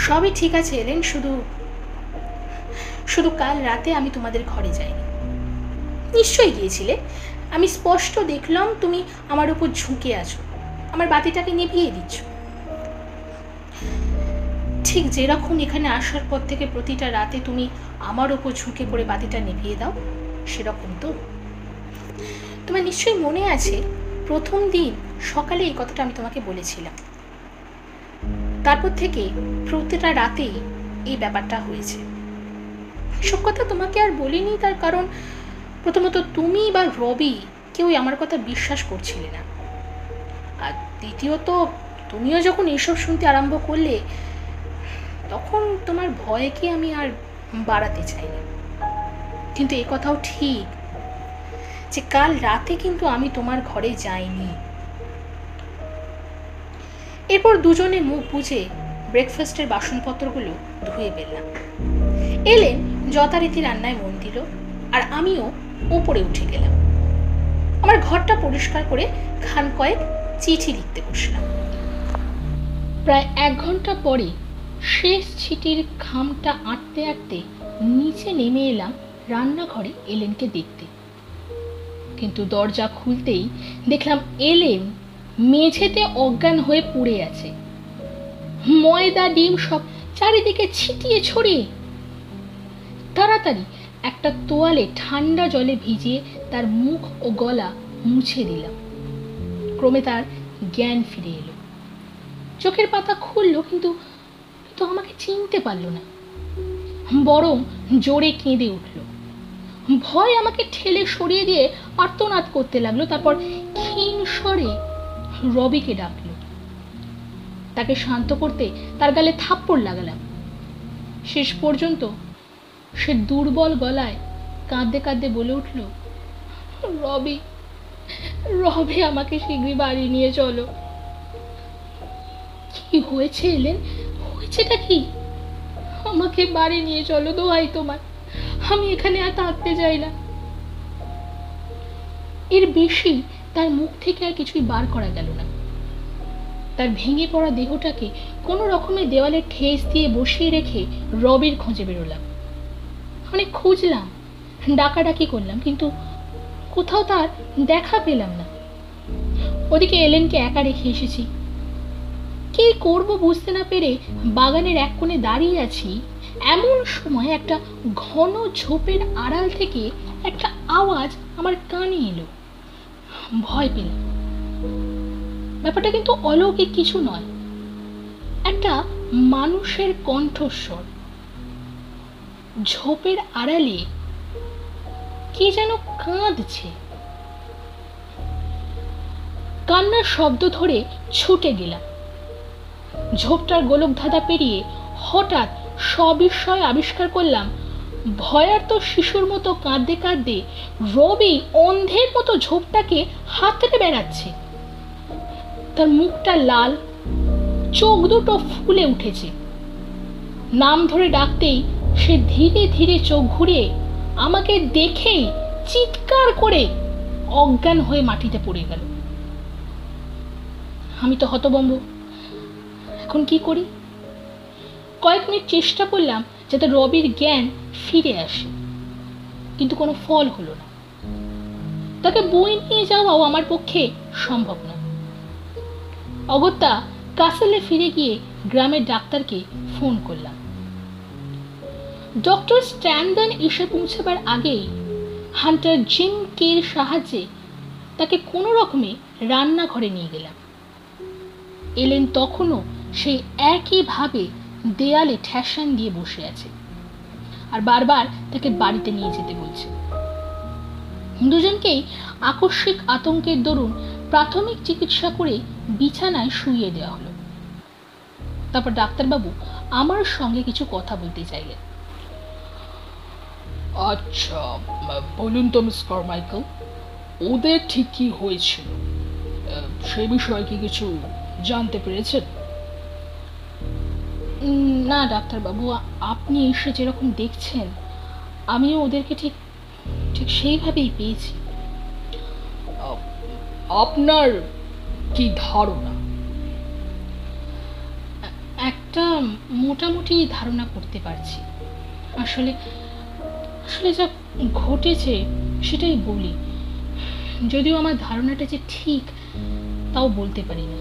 সবই ঠিক আছে এলেন, শুধু কাল রাতে আমি তোমাদের ঘরে যাইনি। নিশ্চয়ই গিয়েছিলে, আমি স্পষ্ট দেখলাম তুমি আমার উপর ঝুঁকে আছো, আমার বাতিটাকে নিভিয়ে দিচ্ছ। ঠিক যেরকম এখানে আসার পর থেকে প্রতিটা রাতে তুমি আমার উপর ঝুঁকে পড়ে বাতিটা নিভিয়ে দাও, সেরকম তো? তোমার নিশ্চয়ই মনে আছে প্রথম দিন সকালে এই কথাটা আমি তোমাকে বলেছিলাম। তারপর থেকে প্রতিটা রাতেই এই ব্যাপারটা হয়েছে। সব কথা তোমাকে আর বলিনি, তার কারণ প্রথমত তুমি বা রবি কেউই আমার কথা বিশ্বাস করছিলে না, আর দ্বিতীয়ত তুমিও যখন এইসব শুনতে আরম্ভ করলে তখন তোমার ভয়কে আমি আর বাড়াতে চাইনি। কিন্তু এ কথাও ঠিক যে কাল রাতে কিন্তু আমি তোমার ঘরে যাইনি। এরপর দুজনে মুখ বুঝে ব্রেকফাস্টের বাসনপত্রগুলো ধুয়ে ফেললাম। এলেন যথারীতি রান্নায় মন দিল, আর আমিও উপরে উঠে গেলাম। আমার ঘরটা পরিষ্কার করে খান কয়েক চিঠি লিখতে বসলাম। প্রায় 1 ঘন্টা পরে শেষ চিঠির খামটা আঁটতে আঁটতে নিচে নেমে এলাম রান্নাঘরে এলেনকে দেখতে। কিন্তু দরজা খুলতেই দেখলাম এলেন মেঝেতে অজ্ঞান হয়ে পড়ে আছে, ময়দা ডিম সব চারিদিকে ছিটিয়ে ছড়িয়ে। তাড়াতাড়ি একটা তোয়ালে ঠান্ডা জলে ভিজিয়ে তার মুখ ও গলা মুছে দিলাম। ক্রমে তার জ্ঞান ফিরে এলো, চোখের পাতা খুললো, কিন্তু আমাকে চিনতে পারলো না, বরং জোরে কেঁদে উঠল। ভয় আমাকে ঠেলে সরিয়ে দিয়ে আর্তনাদ করতে লাগলো। তারপর ক্ষীণ স্বরে রবিকে ডাকলো। তাকে শান্ত করতে তার গালে থাপ্পড় লাগালাম। শেষ পর্যন্ত সে দুর্বল গলায় কাঁদতে কাঁদতে বলে উঠল, রবি, আমাকে শীঘ্রই বাড়ি নিয়ে চলো। কি হয়েছে এলেন? হয়েছেটা কি? আমাকে বাড়ি নিয়ে চলো, দোহাই তোমার, আমি এখানে আর থাকতে চাই না। এর বেশি তার মুখ থেকে আর কিছুই বার করা গেল না। তার ভেঙে পড়া দেহটাকে কোনো রকমে দেওয়ালে ঠেস দিয়ে বসিয়ে রেখে রবির খোঁজে বেরোলাম। অনেক খুঁজলাম, ডাকাডাকি করলাম, কিন্তু কোথাও তার দেখা পেলাম না। ওদিকে এলেনকে একা রেখে এসেছি। কি করব বুঝতে না পেরে বাগানের এক কোণে দাঁড়িয়ে আছি। এমন সময় একটা ঘন ঝোপের আড়াল থেকে একটা আওয়াজ আমার কানে এলো। ভয় পেলাম। ব্যাপারটা কিন্তু অলৌকিক কিছু নয়, একটা মানুষের কণ্ঠস্বর। ঝোপের আড়ালে কে যেন কাঁদছে। কান্নার শব্দ ধরে ছুটে গেলাম। ঝোপটার গোলকধাঁধা পেরিয়ে হঠাৎ সবিস্ময় আবিষ্কার করলাম ভয়ার্ত শিশুর মতো কাঁদতে কাঁদতে রবি অন্ধের মতো ঝোপটাকে হাতড়ে বেড়াচ্ছে। তার মুখটা লাল, চোখ দুটো ফুলে উঠেছে। নাম ধরে ডাকতেই সে ধীরে ধীরে চোখ ঘুরিয়ে আমাকে দেখেই চিৎকার করে অজ্ঞান হয়ে মাটিতে পড়ে গেল। আমি তো হতভম্ব। এখন কি করি? কয়েক মিনিট চেষ্টা করলাম যাতে রবির জ্ঞান ফিরে আসে, কিন্তু কোনো ফল হলো না। তাকে বই নিয়ে যাওয়াও আমার পক্ষে সম্ভব না। অগত্যা কাসেলে ফিরে গিয়ে গ্রামের ডাক্তারকে ফোন করলাম। ডক্টর স্ট্যান্ডন এসে পৌঁছাবার আগেই হান্টার জিম কের সাহায্যে তাকে কোনো রকমে রান্নাঘরে নিয়ে গেলাম। এলেন তখনও সেই একইভাবে দেয়ালে ঠ্যাসান দিয়ে বসে আছে, আর বারবার তাকে বাড়িতে নিয়ে যেতে বলছে। দুজনকেই আকস্মিক আতঙ্কের দরুন প্রাথমিক চিকিৎসা করে বিছানায় শুইয়ে দেওয়া হলো। তারপর ডাক্তারবাবু আমার সঙ্গে কিছু কথা বলতে চাইলেন। আচ্ছা, বলুন তো মিস কারমাইকেল, ওদের ঠিক কি হয়েছিল সে বিষয়ে কি কিছু জানতে পেরেছেন? না ডাক্তারবাবু, আপনি এসে যেরকম দেখছেন আমিও ওদেরকে ঠিক ঠিক সেইভাবেই পেয়েছি। আপনার কি ধারণা? একটা মোটামুটি ধারণা করতে পারছি। আসলে আসলে যা ঘটেছে সেটাই বলি, যদিও আমার ধারণাটা যে ঠিক তাও বলতে পারি না।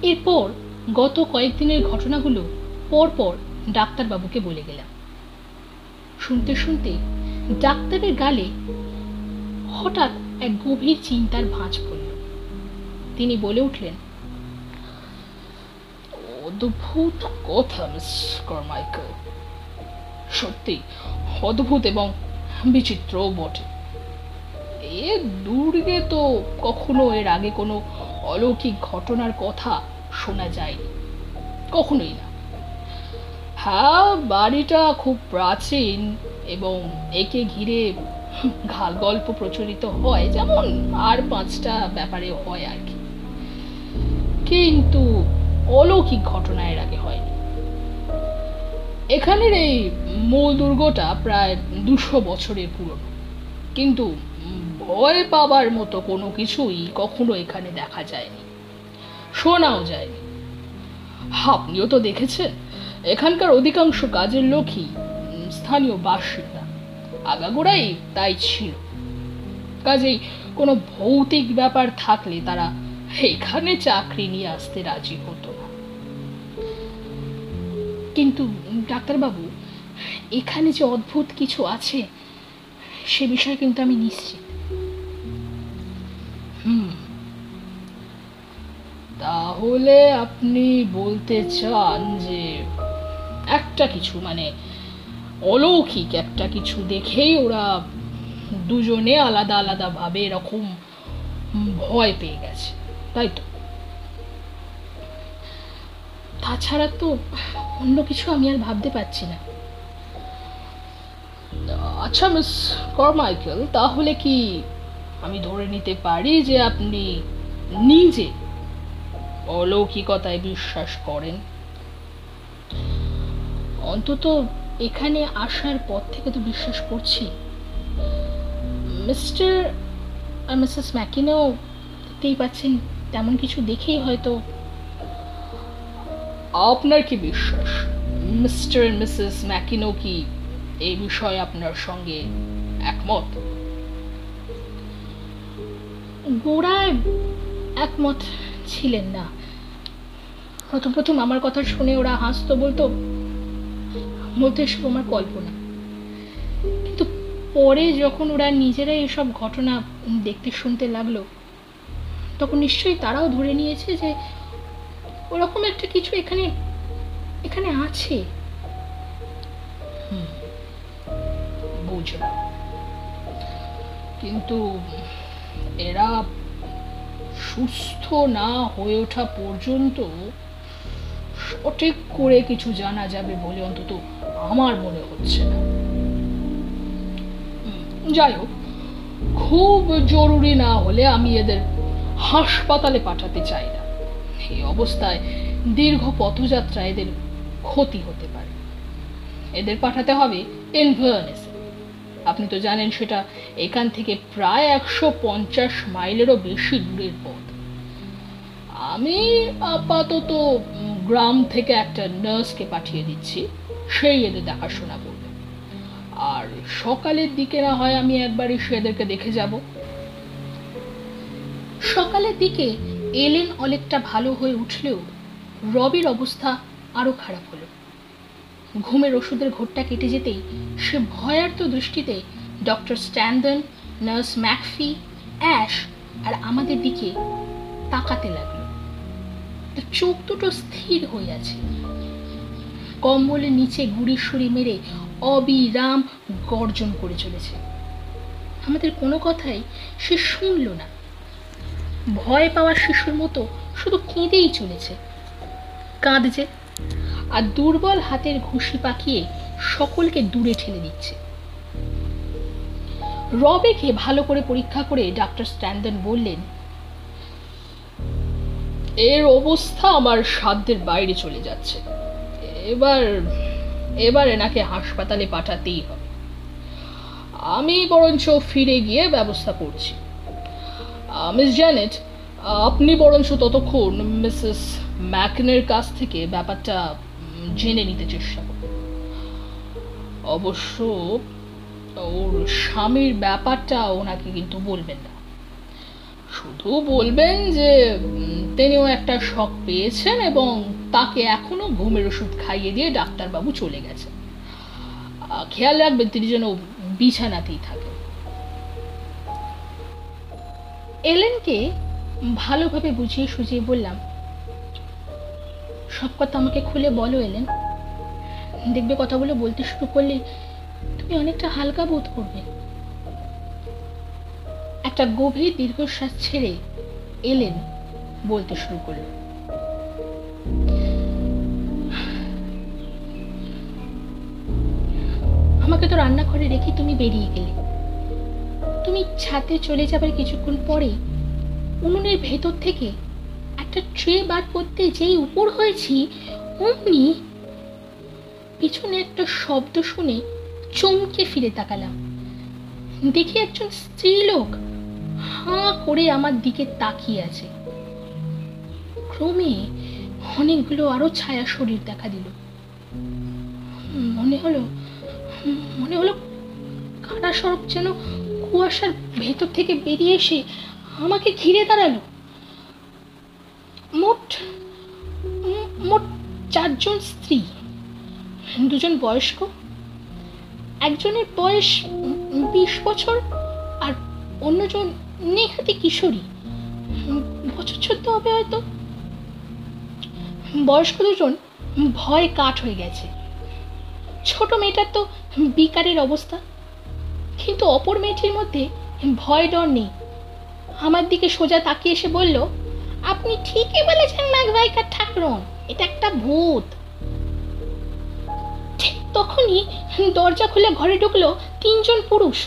এরপর গত কয়েকদিনের ঘটনাগুলো পরপর ডাক্তারবাবুকে বলে গেলাম। শুনতে শুনতে ডাক্তারের গালে হঠাৎ এক গভীর চিন্তার ভাঁজ পড়ল। তিনি বলে উঠলেন, অদ্ভুত কথা মিস কারমাইকেল, সত্যি অদ্ভুত এবং বিচিত্রও বটে। এ দুর্গে তো কখনো এর আগে কোনো অলৌকিক ঘটনার কথা শোনা যায়নি, কখনোই না। হ্যাঁ, বাড়িটা খুব প্রাচীন এবং একে ঘিরে ঘাল গল্প প্রচলিত হয়, যেমন আর 5টা ব্যাপারে হয় আর কি, কিন্তু অলৌকিক ঘটনা এর আগে হয়নি। এখানের এই মূল দুর্গটা প্রায় 200 বছরের পুরনো, কিন্তু ভয় পাবার মতো কোনো কিছুই কখনো এখানে দেখা যায়নি, শোনাও যায়নি। আপনিও তো দেখেছেন, এখানকার অধিকাংশ কাজের লোকই স্থানীয় বাসিন্দা, আগাগোড়াই তাই ছিল। কাজেই কোনো ভৌতিক ব্যাপার থাকলে তারা এখানে চাকরি নিয়ে আসতে রাজি হতো না। কিন্তু ডাক্তারবাবু, এখানে যে অদ্ভুত কিছু আছে সে বিষয়ে কিন্তু আমি নিশ্চিত। তাহলে আপনি বলতে চান যে একটা কিছু, মানে অলৌকিক একটা কিছু দেখেই ওরা দুজনে আলাদা আলাদা ভাবে এরকম ভয় পেয়ে গেছে, তাই তো? তাছাড়া তো অন্য কিছু আমি আর ভাবতে পারছি না। আচ্ছা মিস কারমাইকেল, তাহলে কি আমি ধরে নিতে পারি যে আপনি নিজে অলৌকিকতায় বিশ্বাস করেন? অন্তত এখানে আসার পর থেকে তো বিশ্বাস করছি। মিস্টার আর মিসেস ম্যাকিনো দেখতেই পাচ্ছেন, তেমন কিছু দেখেই হয়তো। আপনার কি বিশ্বাস মিস্টার আর মিসেস ম্যাকিনো কি এই বিষয়ে আপনার সঙ্গে একমত? গোড়ায় একমত ছিলেন না। প্রথম প্রথম আমার কথা শুনে ওরা হাসতো, বলতো এসব আমার কল্পনা। কিন্তু পরে যখন ওরা নিজেরাই এসব ঘটনা দেখতে শুনতে লাগলো, তখন নিশ্চয়ই তারাও ধরে নিয়েছে যে ওরকম একটা কিছু এখানে এখানে আছে। বুঝলাম, কিন্তু এরা সুস্থ না হয়ে ওঠা পর্যন্ত সঠিক করে কিছু জানা যাবে বলে অন্তত আমার মনে হচ্ছে না। যাই হোক, খুব জরুরি না হলে আমি এদের হাসপাতালে পাঠাতে চাই না। এই অবস্থায় দীর্ঘ পথযাত্রা এদের ক্ষতি হতে পারে। এদের পাঠাতে হবে ইনভারনেস। আপনি তো জানেন সেটা এখান থেকে প্রায় 150 মাইলেরও বেশি দূরের পথ। আমি আপাতত গ্রাম থেকে একটা নার্সকে পাঠিয়ে দিচ্ছি, সেই এদের দেখাশোনা করবে। আর সকালের দিকে না হয় আমি একবার এসে এদেরকে দেখে যাব। সকালের দিকে এলেন অনেকটা ভালো হয়ে উঠলেও রবির অবস্থা আরো খারাপ হলো। ঘুমের ওষুধের ঘোরটা কেটে যেতেই সে ভয়ার্ত দৃষ্টিতে ডক্টর স্ট্যান্ডন, নার্স ম্যাকফি, অ্যাশ আর আমাদের দিকে তাকাতে লাগলো। চোখ দুটো স্থির হয়ে আছে। কম্বলের নিচে গুড়িসুড়ি মেরে অবিরাম গর্জন করে চলেছে। আমাদের কোনো কথাই সে শুনল না। ভয় পাওয়া শিশুর মতো শুধু কেঁদেই চলেছে। কাঁদছে আর দুর্বল হাতের ঘুষি পাকিয়ে সকলকে দূরে ঠেলে দিচ্ছে। রবিকে ভালো করে পরীক্ষা করে ডাক্তার স্ট্যান্টন বললেন, এর অবস্থা আমার সাধ্যের বাইরে চলে যাচ্ছে। এবার এনাকে হাসপাতালে পাঠাতেই হবে। আমি বরঞ্চ ফিরে গিয়ে ব্যবস্থা করছি। মিস জ্যানেট, আপনি বরঞ্চ ততক্ষণ মিসেস ম্যাকনের কাছ থেকে ব্যাপারটা জেনে নিতে চেষ্টা করুন। অবশ্য ওর স্বামীর ব্যাপারটা ওনাকে কিন্তু বলবেন না, শুধু বলবেন যে তিনিও একটা শক পেয়েছেন এবং তাকে এখনো ঘুমের ওষুধ খাইয়ে দিয়ে ডাক্তারবাবু চলে গেছেন। খেয়াল রাখবেন তিনি যেন বিছানাতেই থাকেন। এলেনকে ভালোভাবে বুঝিয়ে সুঝিয়ে বললাম, সব কথা আমাকে খুলে বলো এলেন, দেখবে কথাগুলো বলতে শুরু করলে তুমি অনেকটা হালকা বোধ করবে। একটা গভীর দীর্ঘশ্বাস ছেড়ে এলেন বলতে শুরু করল, আমাকে তো রান্নাঘরে রেখে তুমি বেরিয়ে গেলে। তুমি ছাদে চলে যাবার কিছুক্ষণ পরে উনুনের ভেতর থেকে একটা ট্রে বার করতে যেই উপর হয়েছি, অমনি পিছনে একটা শব্দ শুনে চমকে ফিরে তাকালাম। দেখি একজন স্ত্রীলোক হাঁ করে আমার দিকে তাকিয়ে আছে। ক্রমে অনেকগুলো আরো ছায়া শরীর দেখা দিল। মনে হলো কাটা সড়ক যেন কুয়াশার ভেতর থেকে বেরিয়ে এসে আমাকে ঘিরে দাঁড়ালো। মোট 4 জন স্ত্রী, 2 জন বয়স্ক, একজনের বয়স 20 বছর আর অন্যজন নেহাতি কিশোরী, বছর 14 হবে হয়তো। বয়স্ক 2 জন ভয়ে কাঠ হয়ে গেছে। ছোট মেয়েটার তো বিকারের অবস্থা, কিন্তু অপর মেয়েটির মধ্যে ভয় ডর নেই। আমার দিকে সোজা তাকিয়ে এসে বলল, আপনি ঠিকই বলেছেন ম্যাকভাইকার ঠাকুরন, এটা একটা ভূত। ঠিক তখনই দরজা খুলে ঘরে ঢুকলো 3 জন পুরুষ।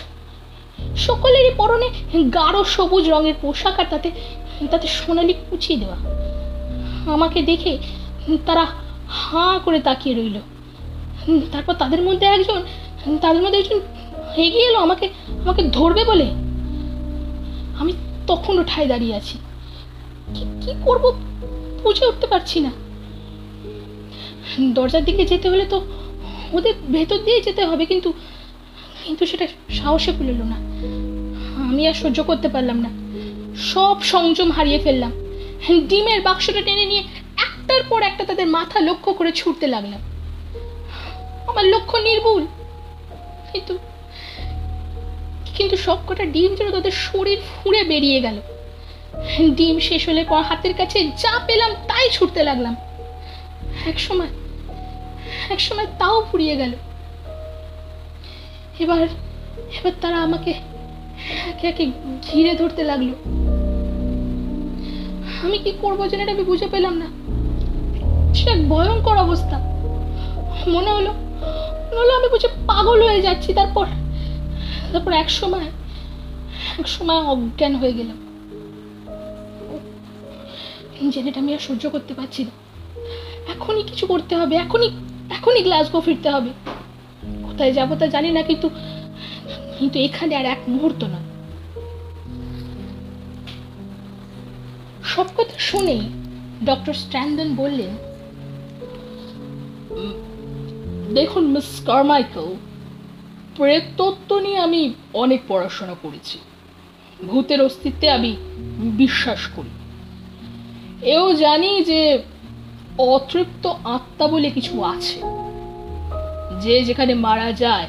সকলেরই পরনে গাঢ় সবুজ রঙের পোশাক আর তাতে সোনালি কুচি দেওয়া। আমাকে দেখে তারা হাঁ করে তাকিয়ে রইল। তারপর তাদের মধ্যে একজন এগিয়ে এলো আমাকে ধরবে বলে। আমি তখনও ঠায় দাঁড়িয়ে আছি, কি করব বুঝে উঠতে পারছি না। দরজার দিকে যেতে হলে তো ওদের ভেতর দিয়ে যেতে হবে, কিন্তু সেটা সাহসে কুলোলো না। আমি আর সহ্য করতে পারলাম না, সব সংযম হারিয়ে ফেললাম। ডিমের বাক্সটা টেনে নিয়ে একটার পর একটা তাদের মাথা লক্ষ্য করে ছুটতে লাগলাম। আমার লক্ষ্য নির্ভুল, কিন্তু সবকটা ডিম যেন তাদের শরীর ফুঁড়ে বেরিয়ে গেল। ডিম শেষ হলে পর হাতের কাছে যা পেলাম তাই ছুটতে লাগলাম। এক সময় তাও ফুরিয়ে গেল। এবার তারা আমাকে একে একে ঘিরে ধরতে লাগলো। আমি কি করবো যেন আমি বুঝে পেলাম না। সে এক ভয়ঙ্কর অবস্থা। মনে হলো আমি বুঝে পাগল হয়ে যাচ্ছি। তারপর এক সময় অজ্ঞান হয়ে গেলাম। জেনেটা আমি আর সহ্য করতে পারছি না। এখনই কিছু করতে হবে, এখনই গ্লাসগো ফিরতে হবে। কোথায় যাবো তা জানি না, কিন্তু এখানে আর এক মুহূর্ত না। সব কথা শুনেই ডক্টর স্ট্যান্টন বললেন, দেখুন মিস কারমাইকেল, প্রেততত্ত্ব নিয়ে আমি অনেক পড়াশোনা করেছি। ভূতের অস্তিত্বে আমি বিশ্বাস করি। এও জানি যে অতৃপ্ত আত্মা বলে কিছু আছে, যে যেখানে মারা যায়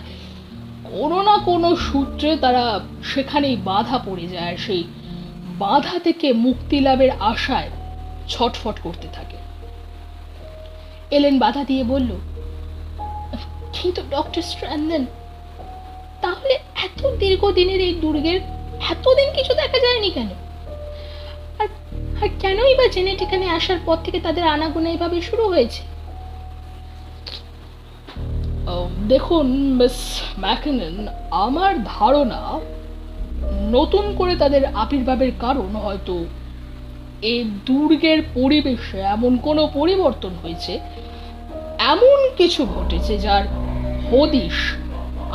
কোনো না কোনো সূত্রে তারা সেখানেই বাধা পড়ে যায়, সেই বাধা থেকে মুক্তি লাভের আশায় ছটফট করতে থাকে। এলেন বাধা দিয়ে বলল, কিন্তু ডক্টর স্ট্যান্টন, তাহলে এত দীর্ঘদিনের এই দুর্গের এতদিন কিছু দেখা যায়নি কেন? আর কেনই বা জেনেট এখানে আসার পর থেকে তাদের আনাগোনা এভাবে শুরু হয়েছে? দেখুন মিস ম্যাকিনন, আমার ধারণা নতুন করে তাদের আবির্ভাবের কারণ হয়তো এই দুর্গের পরিবেশে এমন কোনো পরিবর্তন হয়েছে, এমন কিছু ঘটেছে যার হদিশ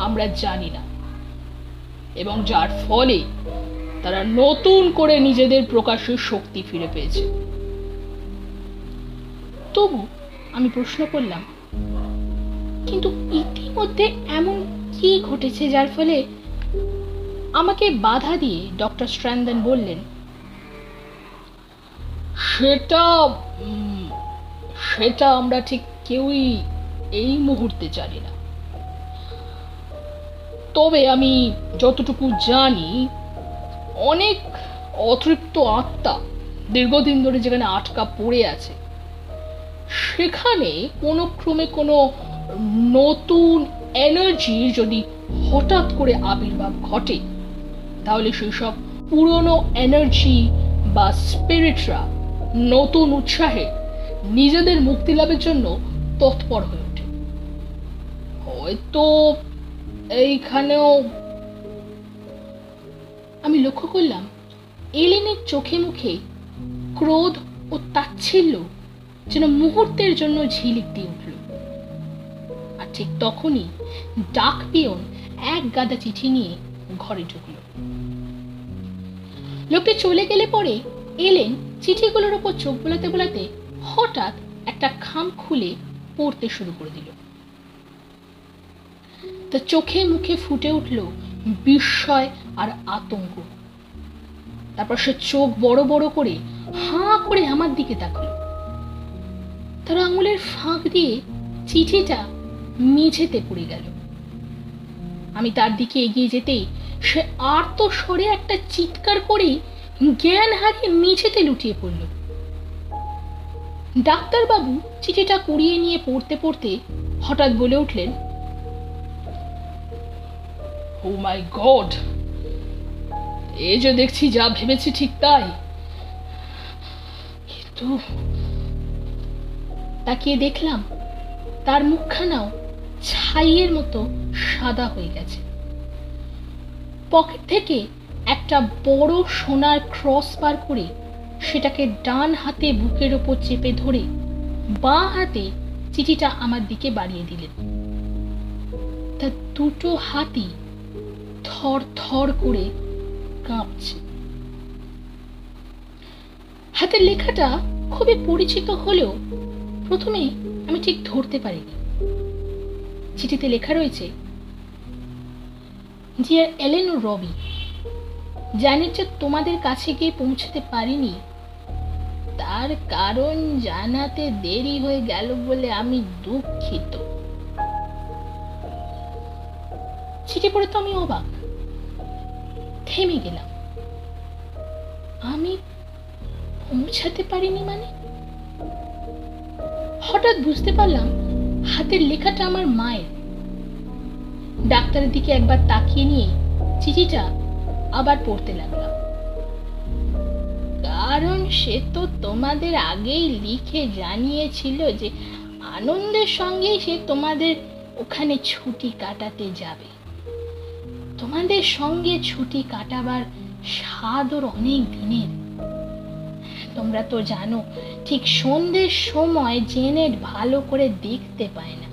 আমরা জানি না, এবং যার ফলে তারা নতুন করে নিজেদের প্রকাশের শক্তি ফিরে পেয়েছে। তবু আমি প্রশ্ন করলাম, কিন্তু ইতিমধ্যে এমন কি ঘটেছে যার ফলে? আমাকে বাধা দিয়ে ডক্টর স্ট্র্যান্ডন বললেন, সেটা সেটা আমরা ঠিক কেউই এই মুহূর্তে জানি না। তবে আমি যতটুকু জানি, অনেক অতৃপ্ত আত্মা দীর্ঘদিন ধরে যেখানে আটকা পড়ে আছে, সেখানে কোনো ক্রমে কোনো নতুন এনার্জি যদি হঠাৎ করে আবির্ভাব ঘটে, তাহলে সেসব পুরনো এনার্জি বা স্পিরিটরা নতুন উৎসাহে নিজেদের মুক্তি লাভের জন্য তৎপর হয়ে ওঠে। হয়তো এইখানেও আমি লক্ষ্য করলাম এলেনের চোখে মুখে ক্রোধ ও তাচ্ছিল্য যেন মুহূর্তের জন্য ঝিলিক দিয়ে উঠল। আর ঠিক তখনই ডাক পিয়ন এক গাদা চিঠি নিয়ে ঘরে ঢুকল। লোকটি চলে গেলে পরে এলেন চিঠিগুলোর উপর চোখ বোলাতে বোলাতে হঠাৎ একটা খাম খুলে পড়তে শুরু করে দিল। তার চোখে মুখে ফুটে উঠল বিস্ময় আর আতঙ্ক। তারপর সে চোখ বড় বড় করে হাঁ করে আমার দিকে তাকালো। তার আঙুলের ফাঁক দিয়ে চিঠিটা মেঝেতে পড়ে গেল। আমি তার দিকে এগিয়ে যেতেই সে আর্ত স্বরে একটা চিৎকার করে জ্ঞান হারিয়ে মেঝেতে লুটিয়ে পড়ল। ডাক্তারবাবু চিঠিটা কুড়িয়ে নিয়ে পড়তে পড়তে হঠাৎ বলে উঠলেন, ও মাই গড, এ যে দেখছি যা ভেবেছি ঠিক তাই। কিন্তু তাকিয়ে দেখলাম তার মুখখানাও ছাইয়ের মতো সাদা হয়ে গেছে। পকেট থেকে একটা বড় সোনার ক্রস বার করে সেটাকে ডান হাতে বুকের ওপর চেপে ধরে বাঁ হাতে চিঠিটা আমার দিকে বাড়িয়ে দিলেন। তার দুটো হাতই থর থর করে কাঁপছে। হাতের লেখাটা খুবই পরিচিত হলেও প্রথমে আমি ঠিক ধরতে পারিনি। চিঠিতে লেখা রয়েছে, ডিয়ার এলেন ও রবি, জানি যে তোমাদের কাছে গিয়ে পৌঁছতে পারিনি, তার কারণ জানাতে দেরি হয়ে গেল বলে আমি দুঃখিত। চিঠি পড়ে তো আমি অবাক, থেমে গেলাম। আমি পৌঁছাতে পারিনি মানে? হঠাৎ বুঝতে পারলাম হাতের লেখাটা আমার মায়ের। ডাক্তারের দিকে একবার তাকিয়ে নিয়ে চিঠিটা আবার পড়তে লাগলাম। কারণ সে তো তোমাদের আগেই লিখে জানিয়েছিল যে আনন্দের সঙ্গে সে তোমাদের ওখানে ছুটি কাটাতে যাবে। তোমাদের সঙ্গে ছুটি কাটাবার স্বাদ ওর অনেক দিনের। তোমরা তো জানো ঠিক সন্ধ্যের সময় জেনেট ভালো করে দেখতে পায় না।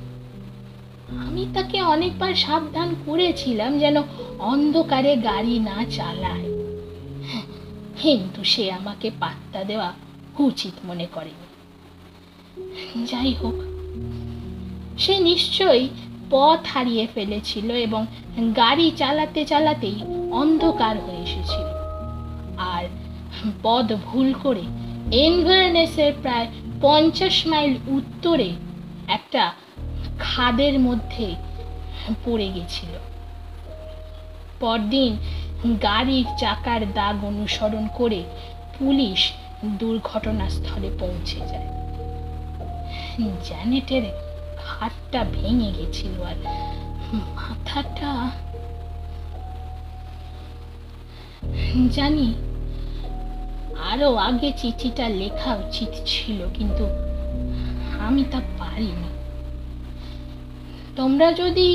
আমি তাকে অনেকবার সাবধান করেছিলাম যেন অন্ধকারে গাড়ি না চালায়, কিন্তু সে আমাকে পাত্তা দেওয়া উচিত মনে করেনি। যাই হোক, সে নিশ্চয়ই পথ হারিয়ে ফেলেছিল এবং গাড়ি চালাতে চালাতেই অন্ধকার হয়ে এসেছিল, আর পথ ভুল করে ইনভারনেসের প্রায় 50 মাইল উত্তরে একটা খাদের মধ্যে পড়ে গেছিল। পরদিন গাড়ির চাকার দাগ অনুসরণ করে পুলিশ দুর্ঘটনাস্থলে পৌঁছে যায়। জ্যানেটের হাতটা ভেঙে গেছিল আর মাথাটা, আরো আগে চিঠিটা লেখা উচিত ছিল, কিন্তু আমি তা পারিনি। তোমরা যদি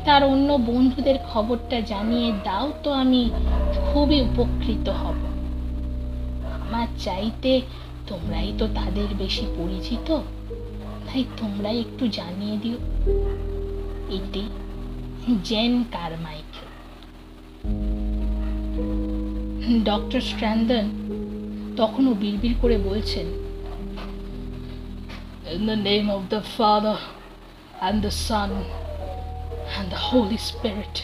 তার অন্য বন্ধুদের খবরটা জানিয়ে দাও তো আমি খুবই উপকৃত হব। আমার চাইতে তোমরাই তো তাদের বেশি পরিচিত, তাই তোমরাই একটু জানিয়ে দিও। এটি জেন কারমাইকেল। ডক্টর স্ট্র্যান্ডন তখনও বিড়বিড় করে বলছেন, In the name of the Father and the Son and the Holy Spirit.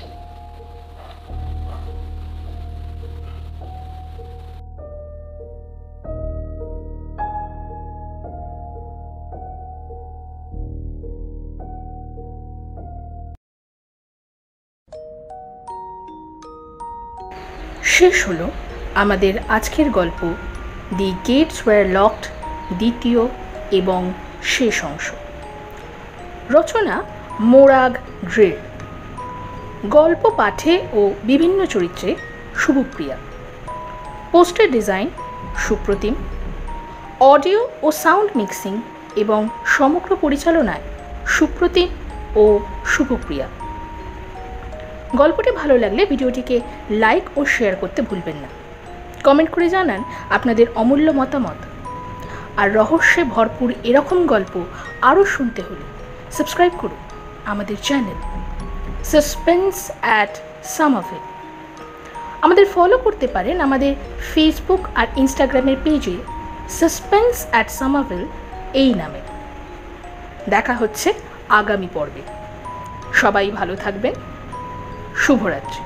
শেষ হলো আমাদের আজকের গল্প দি গেটস ওয়্যার লকড দ্বিতীয় এবং শেষ অংশ। রচনা মোরাগ ড্রের, গল্প পাঠে ও বিভিন্ন চরিত্রে Shubhapriya, poster design Supratim, audio ও সাউন্ড মিক্সিং এবং সমগ্র পরিচালনায় সুপ্রতিম ও শুভপ্রিয়া। গল্পটি ভালো লাগলে ভিডিওটিকে লাইক ও শেয়ার করতে ভুলবেন না। কমেন্ট করে জানান আপনাদের অমূল্য মতামত। আর রহস্যে ভরপুর এরকম গল্প আরও শুনতে হলে সাবস্ক্রাইব করুন আমাদের চ্যানেল সাসপেন্স অ্যাট সামারভিল। আমাদের ফলো করতে পারেন আমাদের ফেসবুক আর ইনস্টাগ্রামের পেজে সাসপেন্স অ্যাট সামারভিল এই নামে। দেখা হচ্ছে আগামী পর্বে। সবাই ভালো থাকবেন। শুভরাত্রি।